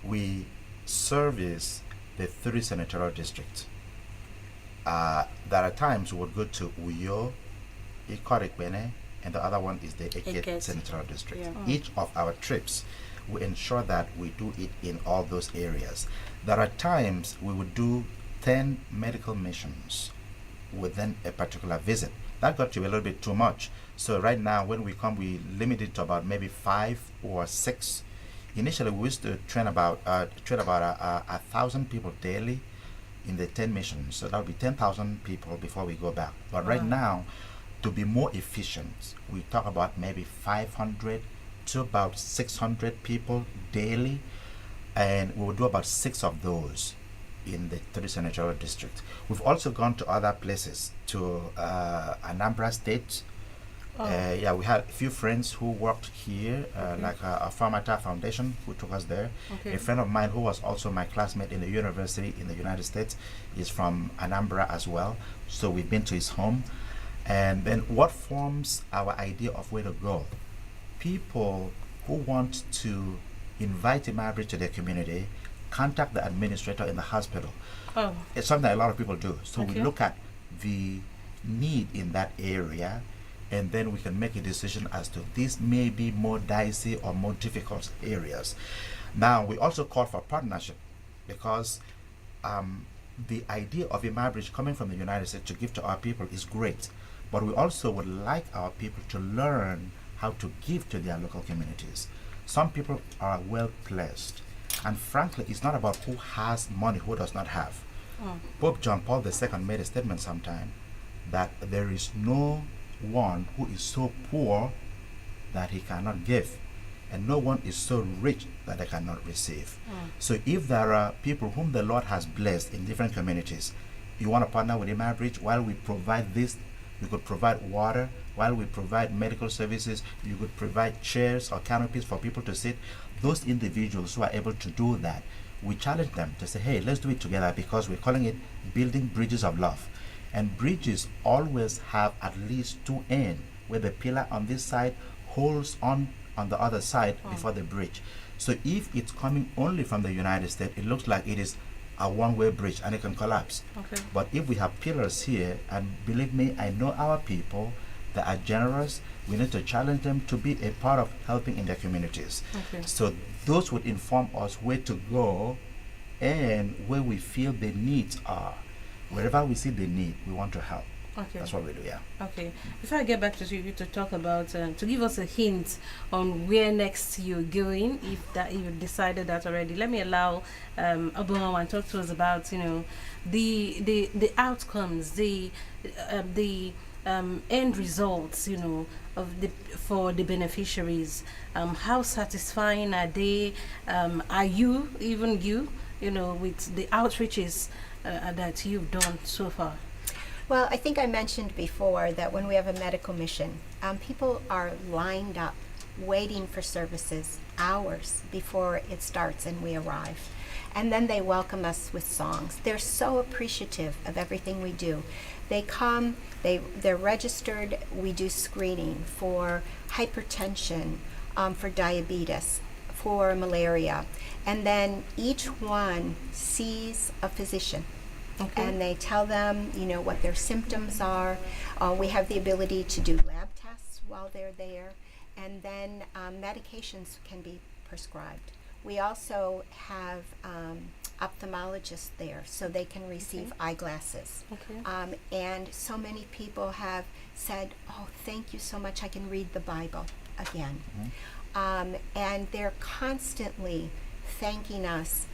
we service the 3 senatorial districts. There are times we would go to Uyo, Ikorikbene, and the other one is the Eket senatorial district. Yeah. Each of our trips, we ensure that we do it in all those areas. There are times we would do 10 medical missions within a particular visit. That got to be a little bit too much. So right now, when we come, we limit it to about maybe 5 or 6. Initially, we used to train about 1,000 people daily in the 10 missions. So that would be 10,000 people before we go back. But right now, to be more efficient, we talk about maybe 500 to about 600 people daily, and we will do about 6 of those in the 3 senatorial districts. We've also gone to other places, to Anambra State. Yeah, we had a few friends who worked here, like a Farmata Foundation, who took us there. Okay. A friend of mine who was also my classmate in the university in the United States is from Anambra as well. So we've been to his home. And then what forms our idea of where to go? People who want to invite Ima Bridge to their community contact the administrator in the hospital. It's something that a lot of people do. So we look at the need in that area, and then we can make a decision as to this may be more dicey or more difficult areas. Now, we also call for partnership, because the idea of Ima Bridge coming from the United States to give to our people is great. But we also would like our people to learn how to give to their local communities. Some people are well placed, and frankly, it's not about who has money, who does not have. Pope John Paul II made a statement sometime that there is no one who is so poor that he cannot give, and no one is so rich that they cannot receive. So if there are people whom the Lord has blessed in different communities, you want to partner with Ima Bridge, while we provide this, you could provide water. While we provide medical services, you could provide chairs or canopies for people to sit. Those individuals who are able to do that, we challenge them to say, hey, let's do it together, because we're calling it building bridges of love. And bridges always have at least 2 ends, where the pillar on this side holds on the other side before the bridge. So if it's coming only from the United States, it looks like it is a one-way bridge and it can collapse. But if we have pillars here, and believe me, I know our people that are generous, we need to challenge them to be a part of helping in their communities. So those would inform us where to go and where we feel the needs are. Wherever we see the need, we want to help. Okay. That's what we do, yeah. Okay. Before I get back to you to talk about, to give us a hint on where next you're going, if that you decided that already, let me allow Obama and talk to us about, the outcomes, the end results, of for the beneficiaries. How satisfying are they? Are you, even you, with the outreaches that you've done so far? Well, I think I mentioned before that when we have a medical mission, people are lined up waiting for services hours before it starts and we arrive. And then they welcome us with songs. They're so appreciative of everything we do. They come, they're registered, we do screening for hypertension, for diabetes, for malaria. And then each one sees a physician. Okay. And they tell them, what their symptoms are. We have the ability to do lab tests while they're there, and then medications can be prescribed. We also have ophthalmologists there, so they can receive eyeglasses. Okay. And so many people have said, "Oh, thank you so much. I can read the Bible again." Mm-hmm. And they're constantly thanking us.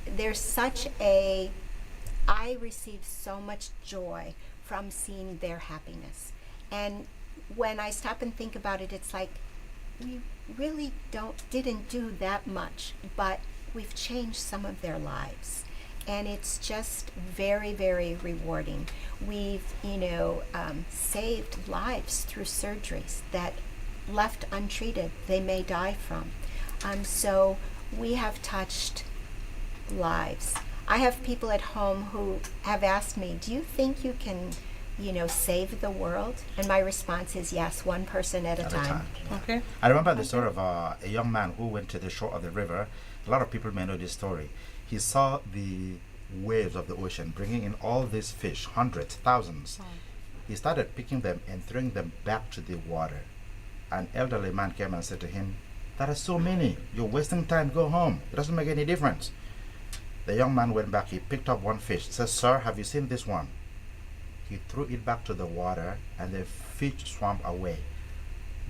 There's such I receive so much joy from seeing their happiness. And when I stop and think about it, it's like we really didn't do that much, but we've changed some of their lives. And it's just very, very rewarding. We've, saved lives through surgeries that left untreated, they may die from. So we have touched lives. I have people at home who have asked me, do you think you can, save the world? And my response is yes, one person at a time. Yeah. Okay. I remember the story of a young man who went to the shore of the river. A lot of people may know this story. He saw the waves of the ocean bringing in all these fish, hundreds, thousands. Oh. He started picking them and throwing them back to the water. An elderly man came and said to him, "There are so many. You're wasting time. Go home. It doesn't make any difference." The young man went back. He picked up one fish. Says, "Sir, have you seen this one?" He threw it back to the water and the fish swam away.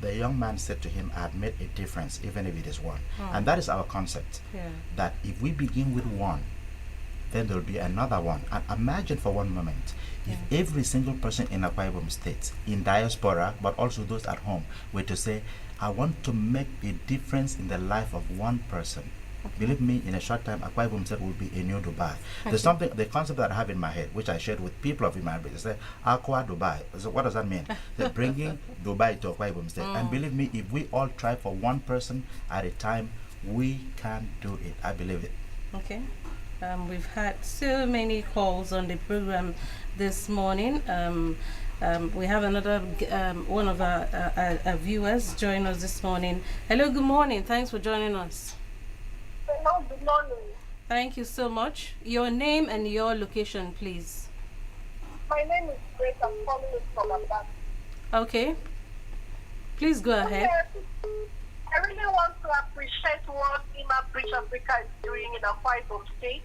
The young man said to him, "I have made a difference, even if it is one." Oh. And that is our concept. Yeah. That if we begin with one, then there will be another one. And imagine for one moment, if every single person in Akwa Ibom State, in diaspora, but also those at home, were to say, "I want to make a difference in the life of one person." Okay. Believe me, in a short time, Akwa Ibom State will be a new Dubai. There's something, the concept that I have in my head, which I shared with people of Imabri, they say, Aqua Dubai. So what does that mean? They're bringing Dubai to Akwa Ibom State. And believe me, if we all try for one person at a time, we can do it. I believe it. Okay. We've had so many calls on the program this morning. We have another one of our viewers join us this morning. Hello, good morning. Thanks for joining us. Hello, good morning. Thank you so much. Your name and your location, please. My name is Grace. I'm calling from Ambassador. Okay. Please go ahead. I really want to appreciate what Imabridge Africa is doing in Akwa Ibom State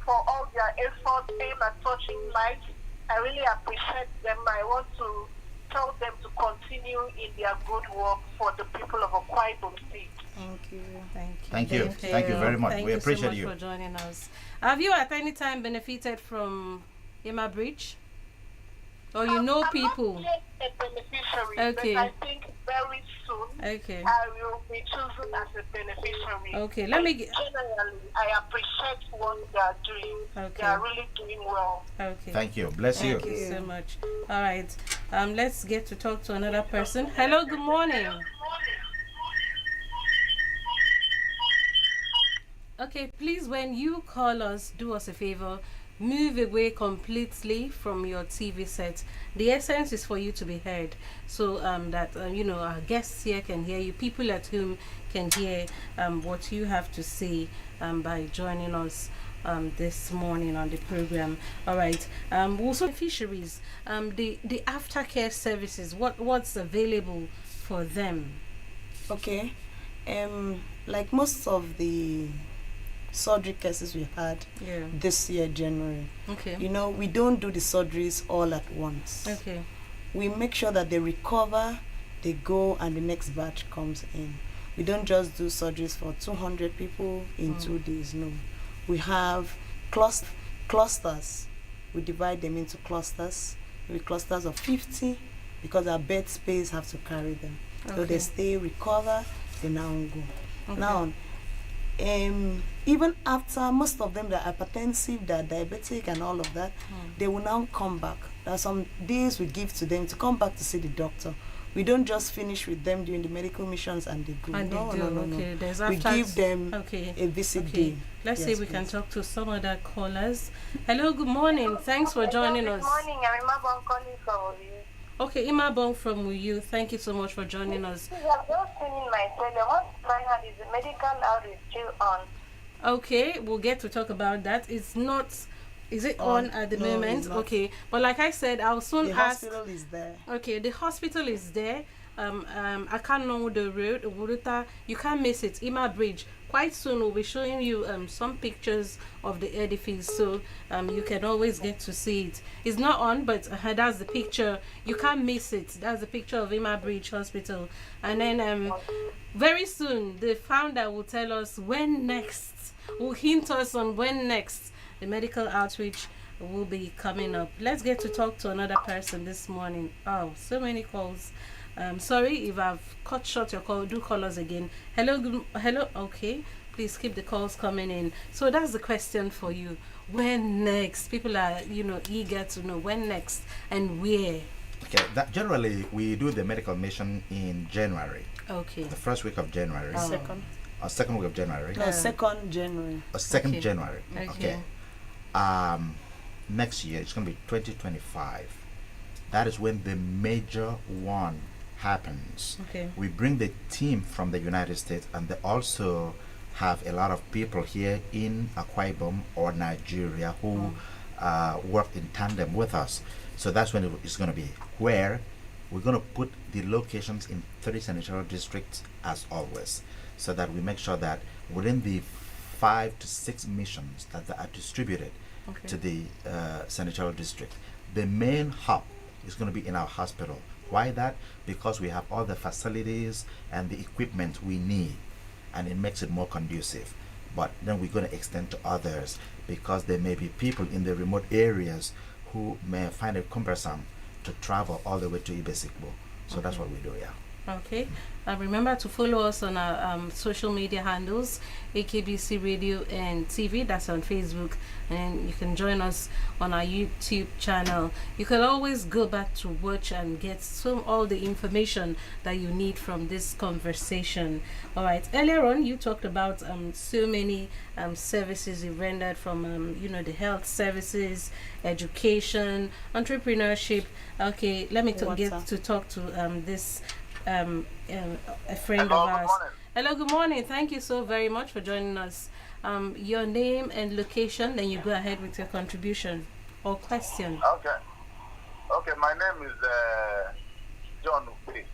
for all their efforts aimed at touching lives. I really appreciate them. I want to tell them to continue in their good work for the people of Akwa Ibom State. Thank you. Thank you. Thank you. Thank you very much. Thank we you appreciate so much you. for joining us. Have you at any time benefited from Imabridge? Or you know people? I'm not yet a beneficiary, okay. But I think very soon I will be chosen as a beneficiary. Okay, generally, I appreciate what they are doing. Okay. They are really doing well. Okay. Thank you. Bless you. Thank you so much. All right. Let's get to talk to another person. Hello, good morning. Okay, please, when you call us, do us a favor. Move away completely from your TV set. The essence is for you to be heard, so that our guests here can hear you. People at home can hear what you have to say by joining us this morning on the program. All right. Also, fisheries. The aftercare services. What's available for them? Okay. Like most of the surgery cases we had this year, January. Okay. You know, we don't do the surgeries all at once. Okay. We make sure that they recover, they go, and the next batch comes in. We don't just do surgeries for 200 people in 2 days, no. We have clusters. We divide them into clusters, with clusters of 50, because our bed space have to carry them. So they stay, recover, they now go. Okay. Now, even after most of them that are hypertensive, that are diabetic and all of that, they will now come back. There are some days we give to them to come back to see the doctor. We don't just finish with them during the medical missions and they go. And No. There's We give them a visit day. Let's see if we can talk to some other callers. Hello, good morning. Thanks for joining us. Good morning. I'm Imabong calling from you. Okay, Imabong from Uyu. Thank you so much for joining us. I've just seen in my cell. What I had is the medical outreach still on. Okay, we'll get to talk about that. It's not. Is it on at the No, moment? it's not. Okay, but like I said, I'll soon The ask. hospital is there. Okay, the hospital is there. I can't know the road. Wuruta, you can't miss it. Ima Bridge. Quite soon we'll be showing you some pictures of the edifice, so you can always get to see it. It's not on, but that's the picture. You can't miss it. That's the picture of Ima Bridge Hospital. And then very soon the founder will tell us when next. Will hint us on when next the medical outreach will be coming up. Let's get to talk to another person this morning. Oh, so many calls. Sorry if I've cut short your call. Do call us again. Hello. Okay, please keep the calls coming in. So that's the question for you. When next? People are eager to know when next and where. Okay, that generally we do the medical mission in January. Okay. The first week of January. Second week of January. No, 2nd January. 2nd January. Okay. Next year it's going to be 2025. That is when the major one happens. Okay. We bring the team from the United States, and they also have a lot of people here in Akwa Ibom or Nigeria who work in tandem with us. So that's when it's going to be, where we're going to put the locations in 30 senatorial districts as always, so that we make sure that within the 5 to 6 missions that they are distributed to the senatorial district, the main hub is going to be in our hospital. Why that? Because we have all the facilities and the equipment we need, and it makes it more conducive. But then we're going to extend to others, because there may be people in the remote areas who may find it cumbersome to travel all the way to Ibesikbo. So that's what we do, yeah. Okay. Remember to follow us on our social media handles, AKBC Radio and TV. That's on Facebook, and you can join us on our YouTube channel. You can always go back to watch and get all the information that you need from this conversation. All right. Earlier on, you talked about so many services you rendered, from the health services, education, entrepreneurship. Okay, let me get to talk to this. A friend of ours. Hello, good morning. Thank you so very much for joining us. Your name and location, then you go ahead with your contribution or question. Okay, my name is John Upe.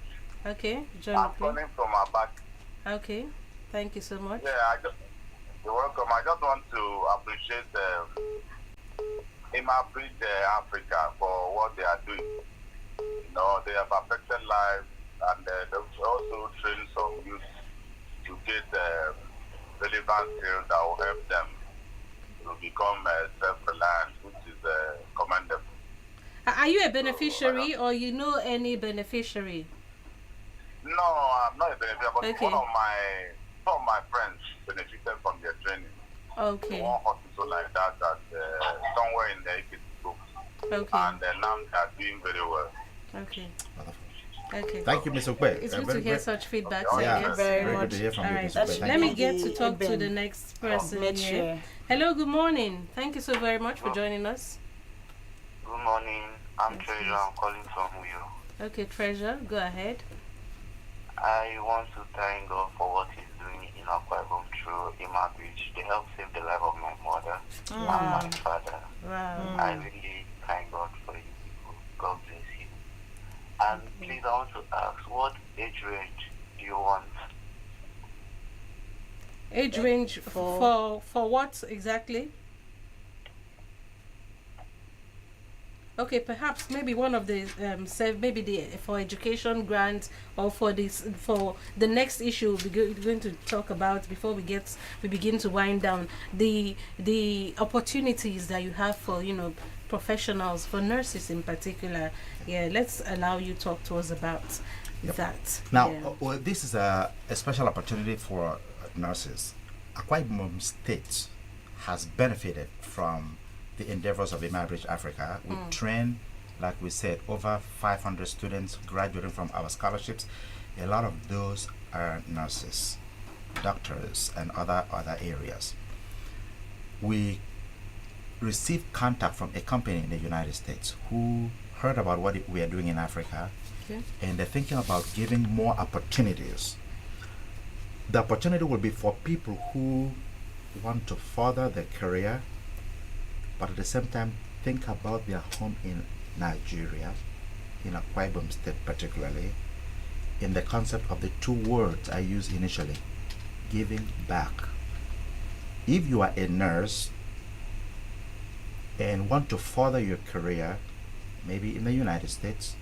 Okay, John I'm Upe. calling from Abak. Okay, thank you so much. Yeah, you're welcome. I just want to appreciate Ima Bridge Africa for what they are doing. They have affected lives, and they've also trained some youth to get relevant skills that will help them to become self-reliant, which is commendable. Are you a beneficiary, or you know any beneficiary? No, I'm not a beneficiary, but some of my friends benefited from their training. Okay. One hospital like that somewhere in the Ikiti. Okay. And now they are doing very well. Okay. Okay. Thank you, Mr. Kwe. It's good to hear such feedback. Very good to hear from you, Mr. Kwe. Let me get to talk to the next person here. Hello, good morning. Thank you so very much for joining us. Good morning. I'm Treasure. I'm calling from Uyo. Okay, Treasure, go ahead. I want to thank God for what He's doing in Akwa Ibom through Ima Bridge. They helped save the life of my mother and my father. Wow. I really thank God for you people. God bless you. And please, I want to ask, what age range do you want? Age range for what exactly? Okay, perhaps maybe one of the maybe the for education grant, or for the next issue we're going to talk about before we begin to wind down, the opportunities that you have for professionals, for nurses in particular. Yeah, let's allow you talk to us about that. Now, yeah. Well, this is a special opportunity for nurses. Akwa Ibom State has benefited from the endeavors of Imabridge Africa. We train, like we said, over 500 students graduating from our scholarships. A lot of those are nurses, doctors, and other areas. We received contact from a company in the United States who heard about what we are doing in Africa, and they're thinking about giving more opportunities. The opportunity will be for people who want to further their career, but at the same time think about their home in Nigeria, in Akwa Ibom State particularly, in the concept of the two words I used initially, giving back. If you are a nurse and want to further your career, maybe in the United States,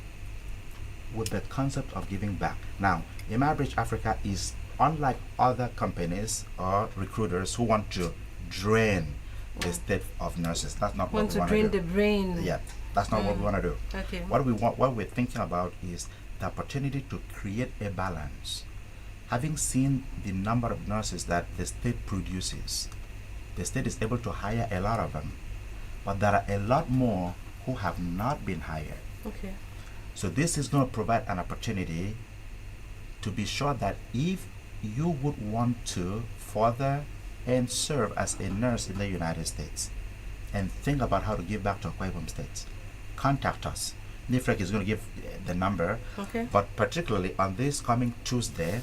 with the concept of giving back. Now, Imabridge Africa is unlike other companies or recruiters who want to drain the state of nurses. That's not what we want to do. Want to drain the brain. Yeah, that's not what we want to do. Okay. What we're thinking about is the opportunity to create a balance. Having seen the number of nurses that the state produces, the state is able to hire a lot of them, but there are a lot more who have not been hired. Okay. So this is going to provide an opportunity to be sure that if you would want to further and serve as a nurse in the United States and think about how to give back to Akwa Ibom State, contact us. Nifrek is going to give the number, but particularly on this coming Tuesday,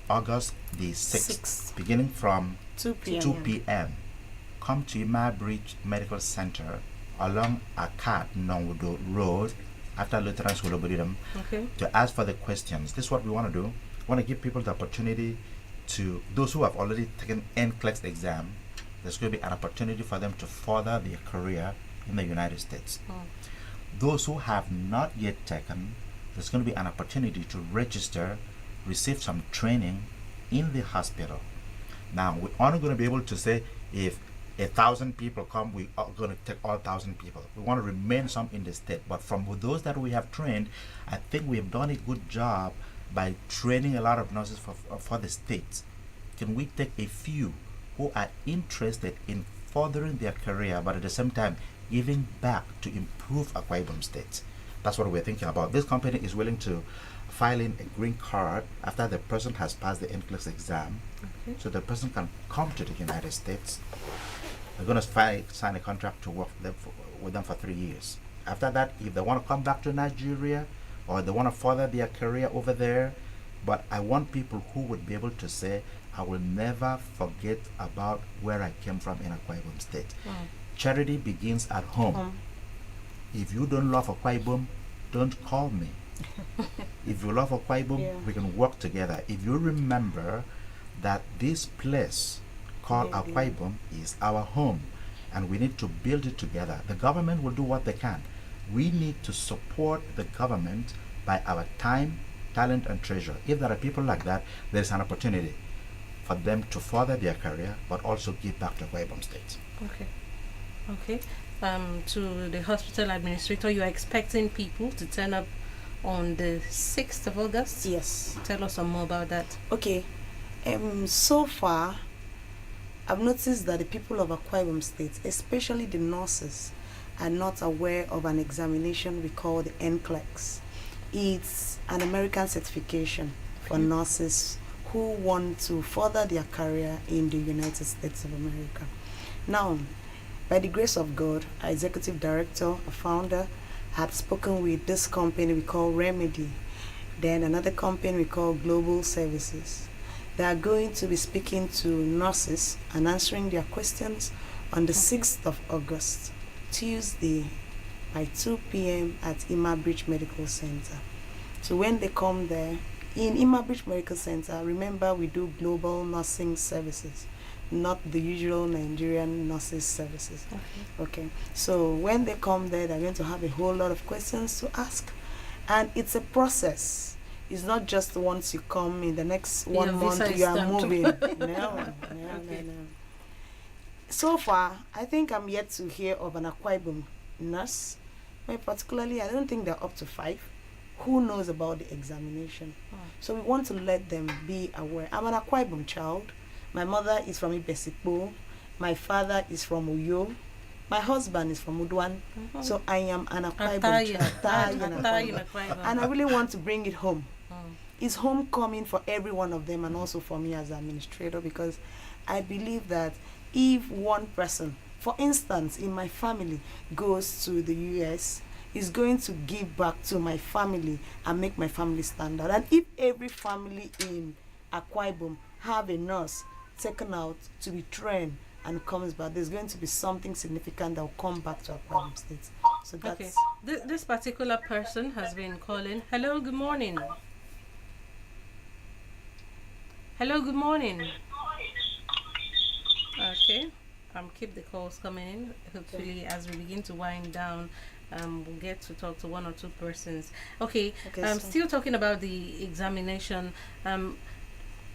August the 6th, beginning from 2 p.m., come to Imabridge Medical Center along Akat Nongwudo Road after Lutheran School of Buddhism to ask for the questions. This is what we want to do. We want to give people the opportunity to, those who have already taken NCLEX exam, there's going to be an opportunity for them to further their career in the United States. Those who have not yet taken, there's going to be an opportunity to register, receive some training in the hospital. Now, we're only going to be able to say if 1,000 people come, we are going to take all 1,000 people. We want to remain some in the state, but from those that we have trained, I think we have done a good job by training a lot of nurses for the states. Can we take a few who are interested in furthering their career, but at the same time giving back to improve Akwa Ibom State? That's what we're thinking about. This company is willing to file in a green card after the person has passed the NCLEX exam, so the person can come to the United States. They're going to sign a contract to work with them for 3 years. After that, if they want to come back to Nigeria or they want to further their career over there, but I want people who would be able to say, I will never forget about where I came from in Akwa Ibom State. Charity begins at home. If you don't love Akwa Ibom, don't call me. If you love Akwa Ibom, we can work together. If you remember that this place called Akwa Ibom is our home and we need to build it together. The government will do what they can. We need to support the government by our time, talent, and treasure. If there are people like that, there is an opportunity for them to further their career, but also give back to Akwa Ibom State. Okay. To the hospital administrator, you are expecting people to turn up on the 6th of August? Yes. Tell us some more about that. Okay. So far, I've noticed that the people of Akwa Ibom State, especially the nurses, are not aware of an examination we call the NCLEX. It's an American certification for nurses who want to further their career in the United States of America. Now, by the grace of God, our executive director, a founder, had spoken with this company we call Remedy, then another company we call Global Services. They are going to be speaking to nurses and answering their questions on the 6th of August, Tuesday, by 2 p.m. at Imabridge Medical Center. So when they come there, In Ima Bridge Medical Center, remember we do global nursing services, not the usual Nigerian nurses services. Okay. So when they come there, they're going to have a whole lot of questions to ask. And it's a process. It's not just once you come in the next 1 month you are moving. No. So far, I think I'm yet to hear of an Akwa Ibom nurse. But particularly, I don't think they're up to 5. Who knows about the examination? So we want to let them be aware. I'm an Akwa Ibom child. My mother is from Ibesipo. My father is from Uyo. My husband is from Udwan. So I am an Akwa Ibom child. And I really want to bring it home. It's homecoming for every one of them and also for me as administrator, because I believe that if one person, for instance, in my family goes to the US, is going to give back to my family and make my family stand out. And if every family in Akwa Ibom have a nurse taken out to be trained and comes back, there's going to be something significant that will come back to Akwa Ibom State. So that's okay. This particular person has been calling. Hello, good morning. Hello, good morning. Okay, keep the calls coming in. Hopefully, as we begin to wind down, we'll get to talk to 1 or 2 persons. Okay, still talking about the examination.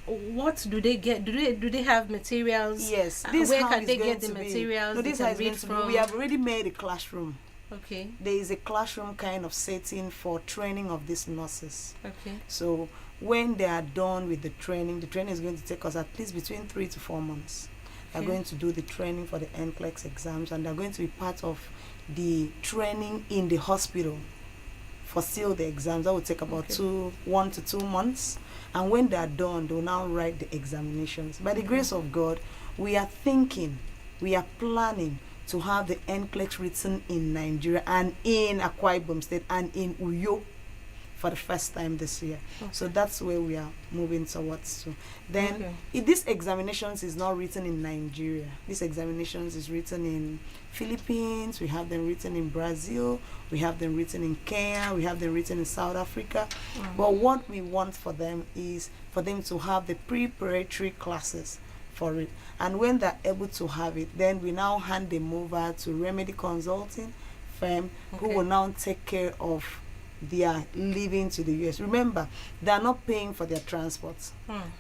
What do they get? Do they have materials? Yes. Where can they get the materials? No, this has been from. We have already made a classroom. Okay. There is a classroom kind of setting for training of these nurses. Okay. So when they are done with the training is going to take us at least between 3 to 4 months. They're going to do the training for the NCLEX exams, and they're going to be part of the training in the hospital for still the exams. That will take about 1 to 2 months. And when they are done, they'll now write the examinations. By the grace of God, we are planning to have the NCLEX written in Nigeria and in Akwa Ibom State and in Uyo for the first time this year. So that's where we are moving towards to. Then if this examinations is not written in Nigeria, this examinations is written in Philippines, we have them written in Brazil, we have them written in Kenya, we have them written in South Africa. But what we want for them is for them to have the preparatory classes for it. And when they're able to have it, then we now hand them over to Remedy Consulting firm who will now take care of their living to the US. Remember, they are not paying for their transport.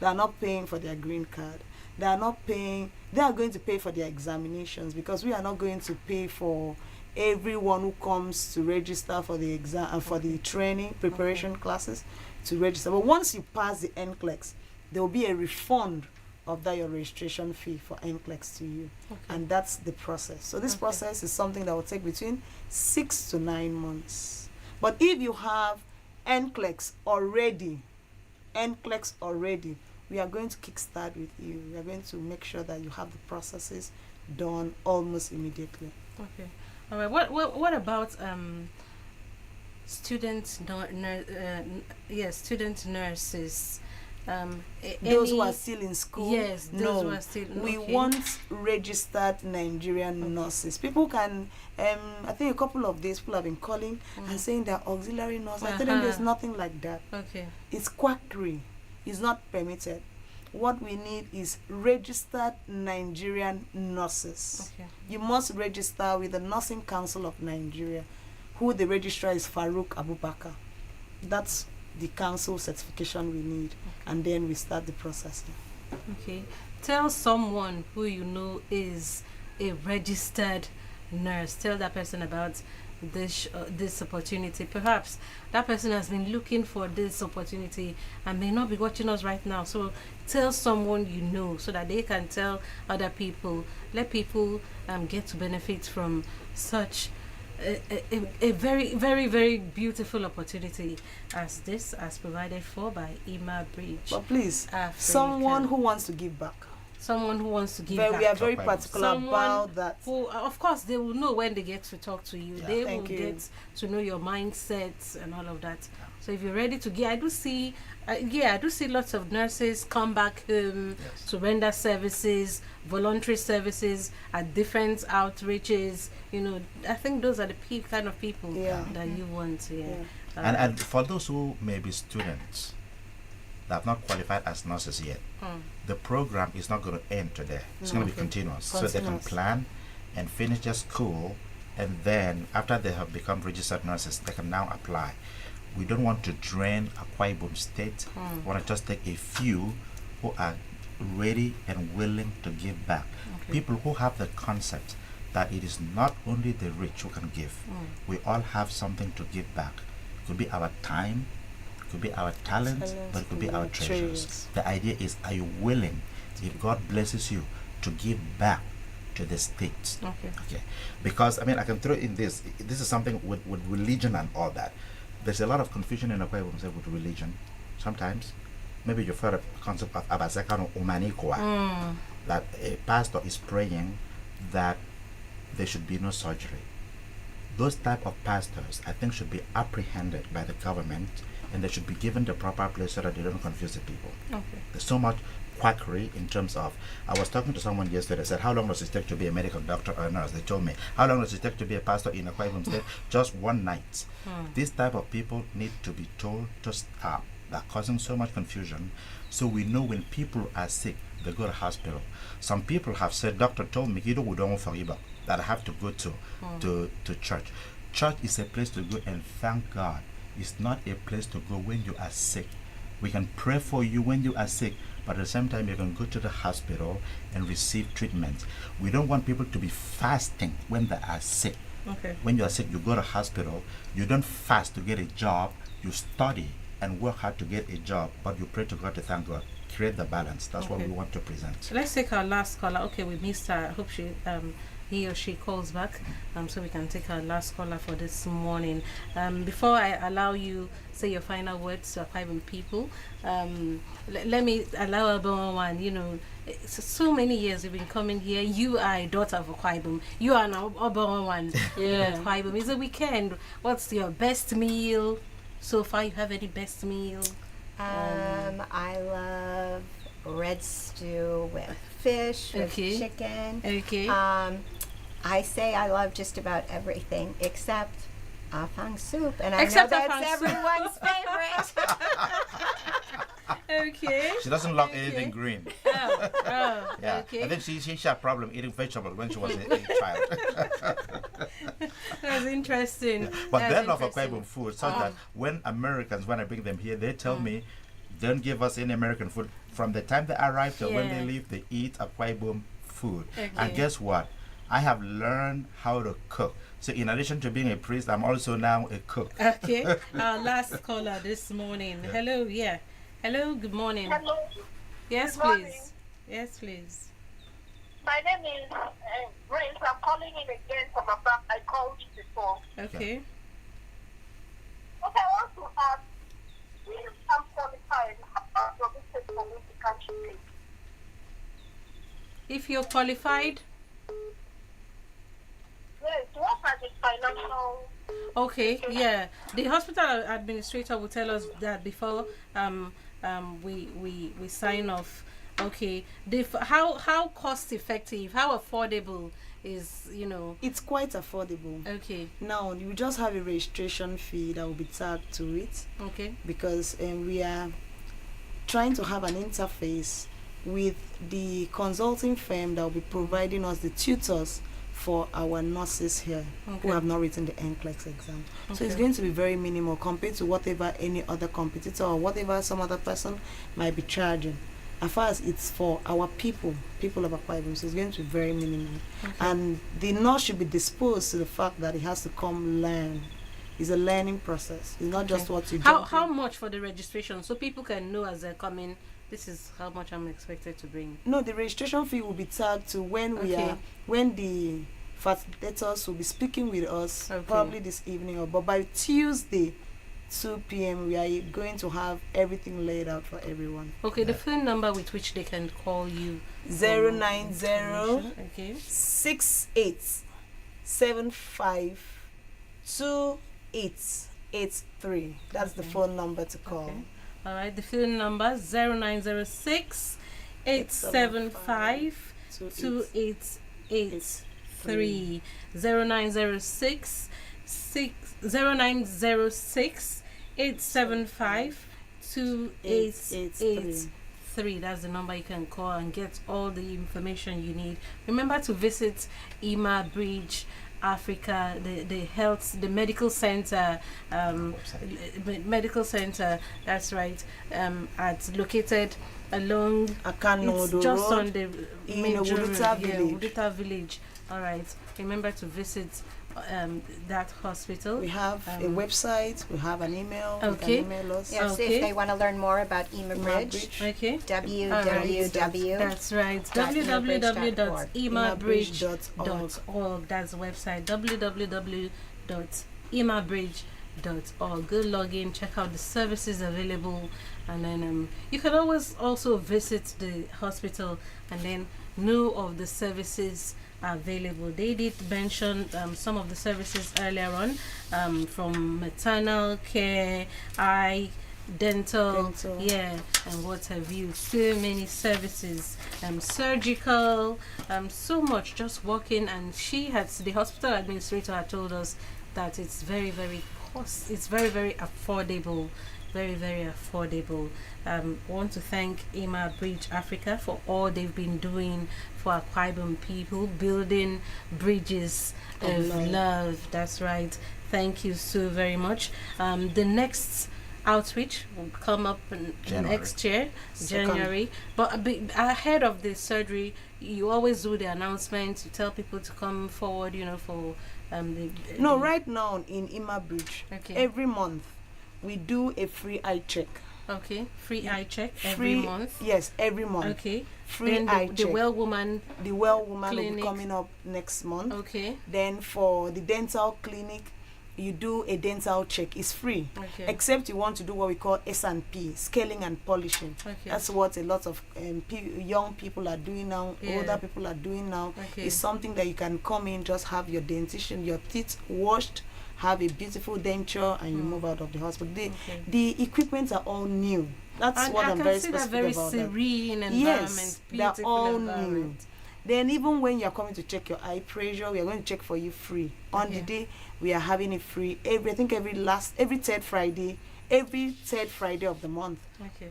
They are not paying for their green card. They are not paying. They are going to pay for their examinations, because we are not going to pay for everyone who comes to register for the exam and for the training preparation classes to register. But once you pass the NCLEX, there will be a refund of that your registration fee for NCLEX to you. And that's the process. So this process is something that will take between 6 to 9 months. But if you have NCLEX already, we are going to kickstart with you. We are going to make sure that you have the processes done almost immediately. Okay. All right. What about student nurses? Those who are still in school? Yes, those who are still. We want registered Nigerian nurses. People can, I think a couple of days people have been calling and saying they're auxiliary nurses. I tell them there's nothing like that. Okay. It's quackery. It's not permitted. What we need is registered Nigerian nurses. Okay. You must register with the Nursing Council of Nigeria, who the registrar is Farouk Abubakar. That's the council certification we need, and then we start the process. Okay. Tell someone who you know is a registered nurse. Tell that person about this opportunity. Perhaps that person has been looking for this opportunity and may not be watching us right now. So tell someone you know so that they can tell other people. Let people get to benefit from such a very, very, very beautiful opportunity as this, as provided for by Ima Bridge. But please, someone who wants to give back. Someone who wants to give back. We are very particular about that. Who, of course, they will know when they get to talk to you. They will get to know your mindset and all of that. So if you're ready to give, I do see lots of nurses come back home to render services, voluntary services at different outreaches. You know, I think those are the kind of people that you want. And for those who may be students that have not qualified as nurses yet. The program is not going to end today. It's going to be continuous. So they can plan and finish their school, and then after they have become registered nurses, they can now apply. We don't want to drain Akwa Ibom State. We want to just take a few who are ready and willing to give back. People who have the concept that it is not only the rich who can give. We all have something to give back. It could be our time, it could be our talent, but it could be our treasures. The idea is, are you willing, if God blesses you, to give back to the state? Okay. Because, I mean, I can throw in this. This is something with religion and all that. There's a lot of confusion in Akwa Ibom with religion. Sometimes, maybe you've heard of the concept of Abazekano Umanikoa, that a pastor is praying that there should be no surgery. Those type of pastors, I think, should be apprehended by the government, and they should be given the proper place so that they don't confuse the people. There's so much quackery in terms of, I was talking to someone yesterday, said, how long does it take to be a medical doctor or a nurse? They told me, how long does it take to be a pastor in Akwa Ibom State? Just one night. This type of people need to be told to stop. They're causing so much confusion. So we know when people are sick, they go to hospital. Some people have said, doctor told me, that I have to go to church. Church is a place to go and thank God. It's not a place to go when you are sick. We can pray for you when you are sick, but at the same time you can go to the hospital and receive treatment. We don't want people to be fasting when they are sick. When you are sick, you go to hospital. You don't fast to get a job. You study and work hard to get a job, but you pray to God to thank God. Create the balance. That's what we want to present. So let's take our last caller. Okay, we missed her. I hope he or she calls back, so we can take our last caller for this morning. Before I allow you say your final words to Akwa Ibom people, let me allow one. You know, so many years you've been coming here. You are a daughter of Akwa Ibom. You are now one. Yeah, Akwa Ibom. It's a weekend. What's your best meal so far? You have any best meal? I love red stew with fish, with chicken. I say I love just about everything except afang soup, and I know that's everyone's favorite. She doesn't love anything green. Yeah. I think she had a problem eating vegetables when she was a child. That's interesting. But they love Akwa Ibom food, so that when Americans, when I bring them here, they tell me, don't give us any American food. From the time they arrive till when they leave, they eat Akwa Ibom food. And guess what? I have learned how to cook. So in addition to being a priest, I'm also now a cook. Okay. Our last caller this morning. Hello, Hello, good morning. Hello. Yes, good please. Morning. Yes, please. My name is Grace. I'm calling in again from above. I called you before. Okay. I want to ask, if I'm qualified, how does it take for me to catch you? If you're qualified? Yes, what are the financial... Okay, yeah. The hospital administrator will tell us that before we sign off. Okay. How cost effective, how affordable is, It's quite affordable. Okay. Now, you just have a registration fee that will be tagged to it. Okay. Because we are trying to have an interface with the consulting firm that will be providing us the tutors for our nurses here who have not written the NCLEX exam. So it's going to be very minimal compared to whatever any other competitor or whatever some other person might be charging. As far as it's for our people of Akwa Ibom, so it's going to be very minimal. And the nurse should be disposed to the fact that he has to come learn. It's a learning process. It's not just what you do. How much for the registration, so people can know as they're coming, this is how much I'm expected to bring? No, the registration fee will be tagged to when when the facilitators will be speaking with us, probably this evening, but by Tuesday 2 p.m. we are going to have everything laid out for everyone. Okay, the phone number with which they can call you. 090 6875 2883. That's the phone number to call. All right, the phone number 0906 875 2883. 0906 875 2883. That's the number you can call and get all the information you need. Remember to visit Ima Bridge Africa, the medical center, that's right, located along Akanodo just Road on the in major Wuruta road, Village. Wuruta Village. All right, remember to visit that hospital. We have a website, we have an email. Okay. You can email us. Yes, if they want to learn more about Ima Bridge, okay. www. That's right. www.imabridge.org. That's the website. www.imabridge.org. Go log in, check out the services available, and then you can always also visit the hospital and then know of the services available. They did mention some of the services earlier on, from maternal care, eye, dental, yeah, and what have you. So many services, surgical, so much. Just walking, and the hospital administrator had told us that it's very, very affordable. Very, very affordable. I want to thank Ima Bridge Africa for all they've been doing for Akwa Ibom people, building bridges of love. That's right. Thank you so very much. The next outreach will come up next year, January. But ahead of the surgery, you always do the announcement to tell people to come forward, for right now in Ima Bridge, every month we do a free eye check. Okay, free eye check every month. Yes, every month. Okay, free eye check. The well woman will be coming up next month. Okay. Then for the dental clinic, you do a dental check. It's free, except you want to do what we call S&P, scaling and polishing. That's what a lot of young people are doing now. Older people are doing now. It's something that you can come in, just have your dentition, your teeth washed, have a beautiful denture, and you move out of the hospital. The equipments are all new. That's what I'm very specific about. Very serene environment. Yes, they're all new. Then even when you're coming to check your eye pressure, we are going to check for you free. On the day, we are having it free. Every third Friday of the month.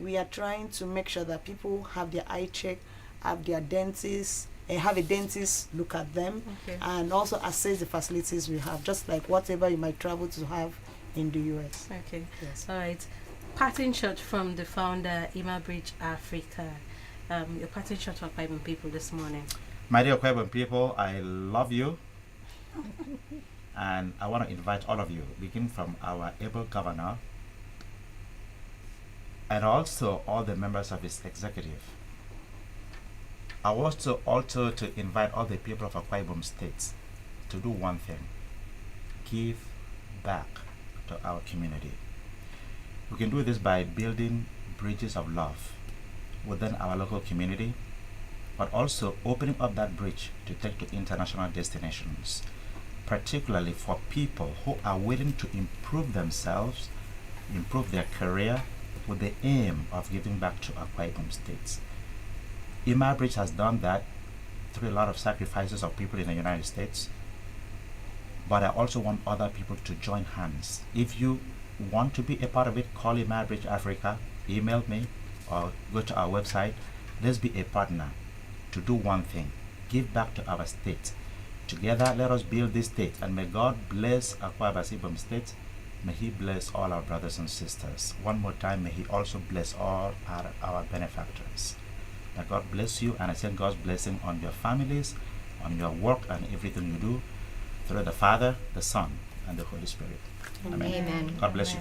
We are trying to make sure that people have their eye check, have their dentist, and have a dentist look at them, and also assess the facilities we have, just like whatever you might travel to have in the US. Okay. Yes. All right. Parting shot from the founder, Ima Bridge Africa. Your parting shot for Akwa Ibom people this morning. My dear Akwa Ibom people, I love you. And I want to invite all of you, beginning from our able governor and also all the members of his executive. I want to also to invite all the people of Akwa Ibom State to do one thing: give back to our community. We can do this by building bridges of love within our local community, but also opening up that bridge to take to international destinations, particularly for people who are willing to improve themselves, improve their career, with the aim of giving back to Akwa Ibom State. Ima Bridge has done that through a lot of sacrifices of people in the United States, but I also want other people to join hands. If you want to be a part of it, call Ima Bridge Africa, email me, or go to our website. Let's be a partner to do one thing: give back to our state. Together, let us build this state, and may God bless Akwa Ibom State. May He bless all our brothers and sisters. One more time, may He also bless all our benefactors. May God bless you, and I send God's blessing on your families, on your work, and everything you do, through the Father, the Son, and the Holy Spirit. Amen. God bless you.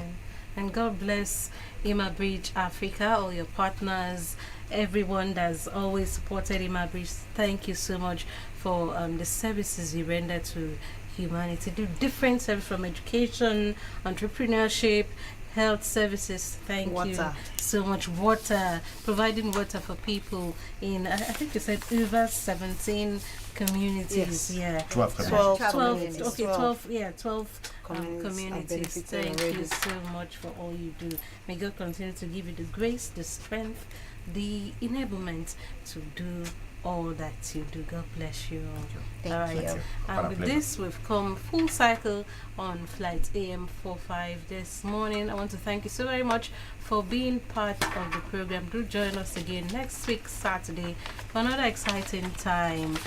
And God bless Ima Bridge Africa, all your partners, everyone that's always supported Ima Bridge. Thank you so much for the services you render to humanity. Do different services from education, entrepreneurship, health services. Thank you so much. Water, providing water for people in, I think you said over 17 communities. Yes. 12 communities. 12 communities. Thank you so much for all you do. May God continue to give you the grace, the strength, the enablement to do all that you do. God bless you all. Thank all right. you. And with this, we've come full cycle on Flight AM45 this morning. I want to thank you so very much for being part of the program. Do join us again next week, Saturday, for another exciting time.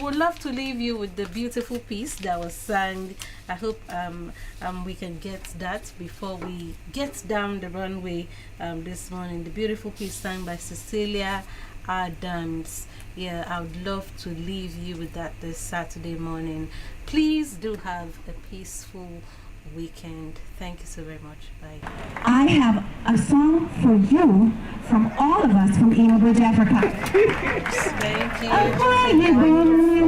We'd love to leave you with the beautiful piece that was sung. I hope we can get that before we get down the runway this morning. The beautiful piece sung by Cecilia Adams. Yeah, I would love to leave you with that this Saturday morning. Please do have a peaceful weekend. Thank you so very much. Bye. I have a song for you from all of us from Emo Bridge Africa. Thank you.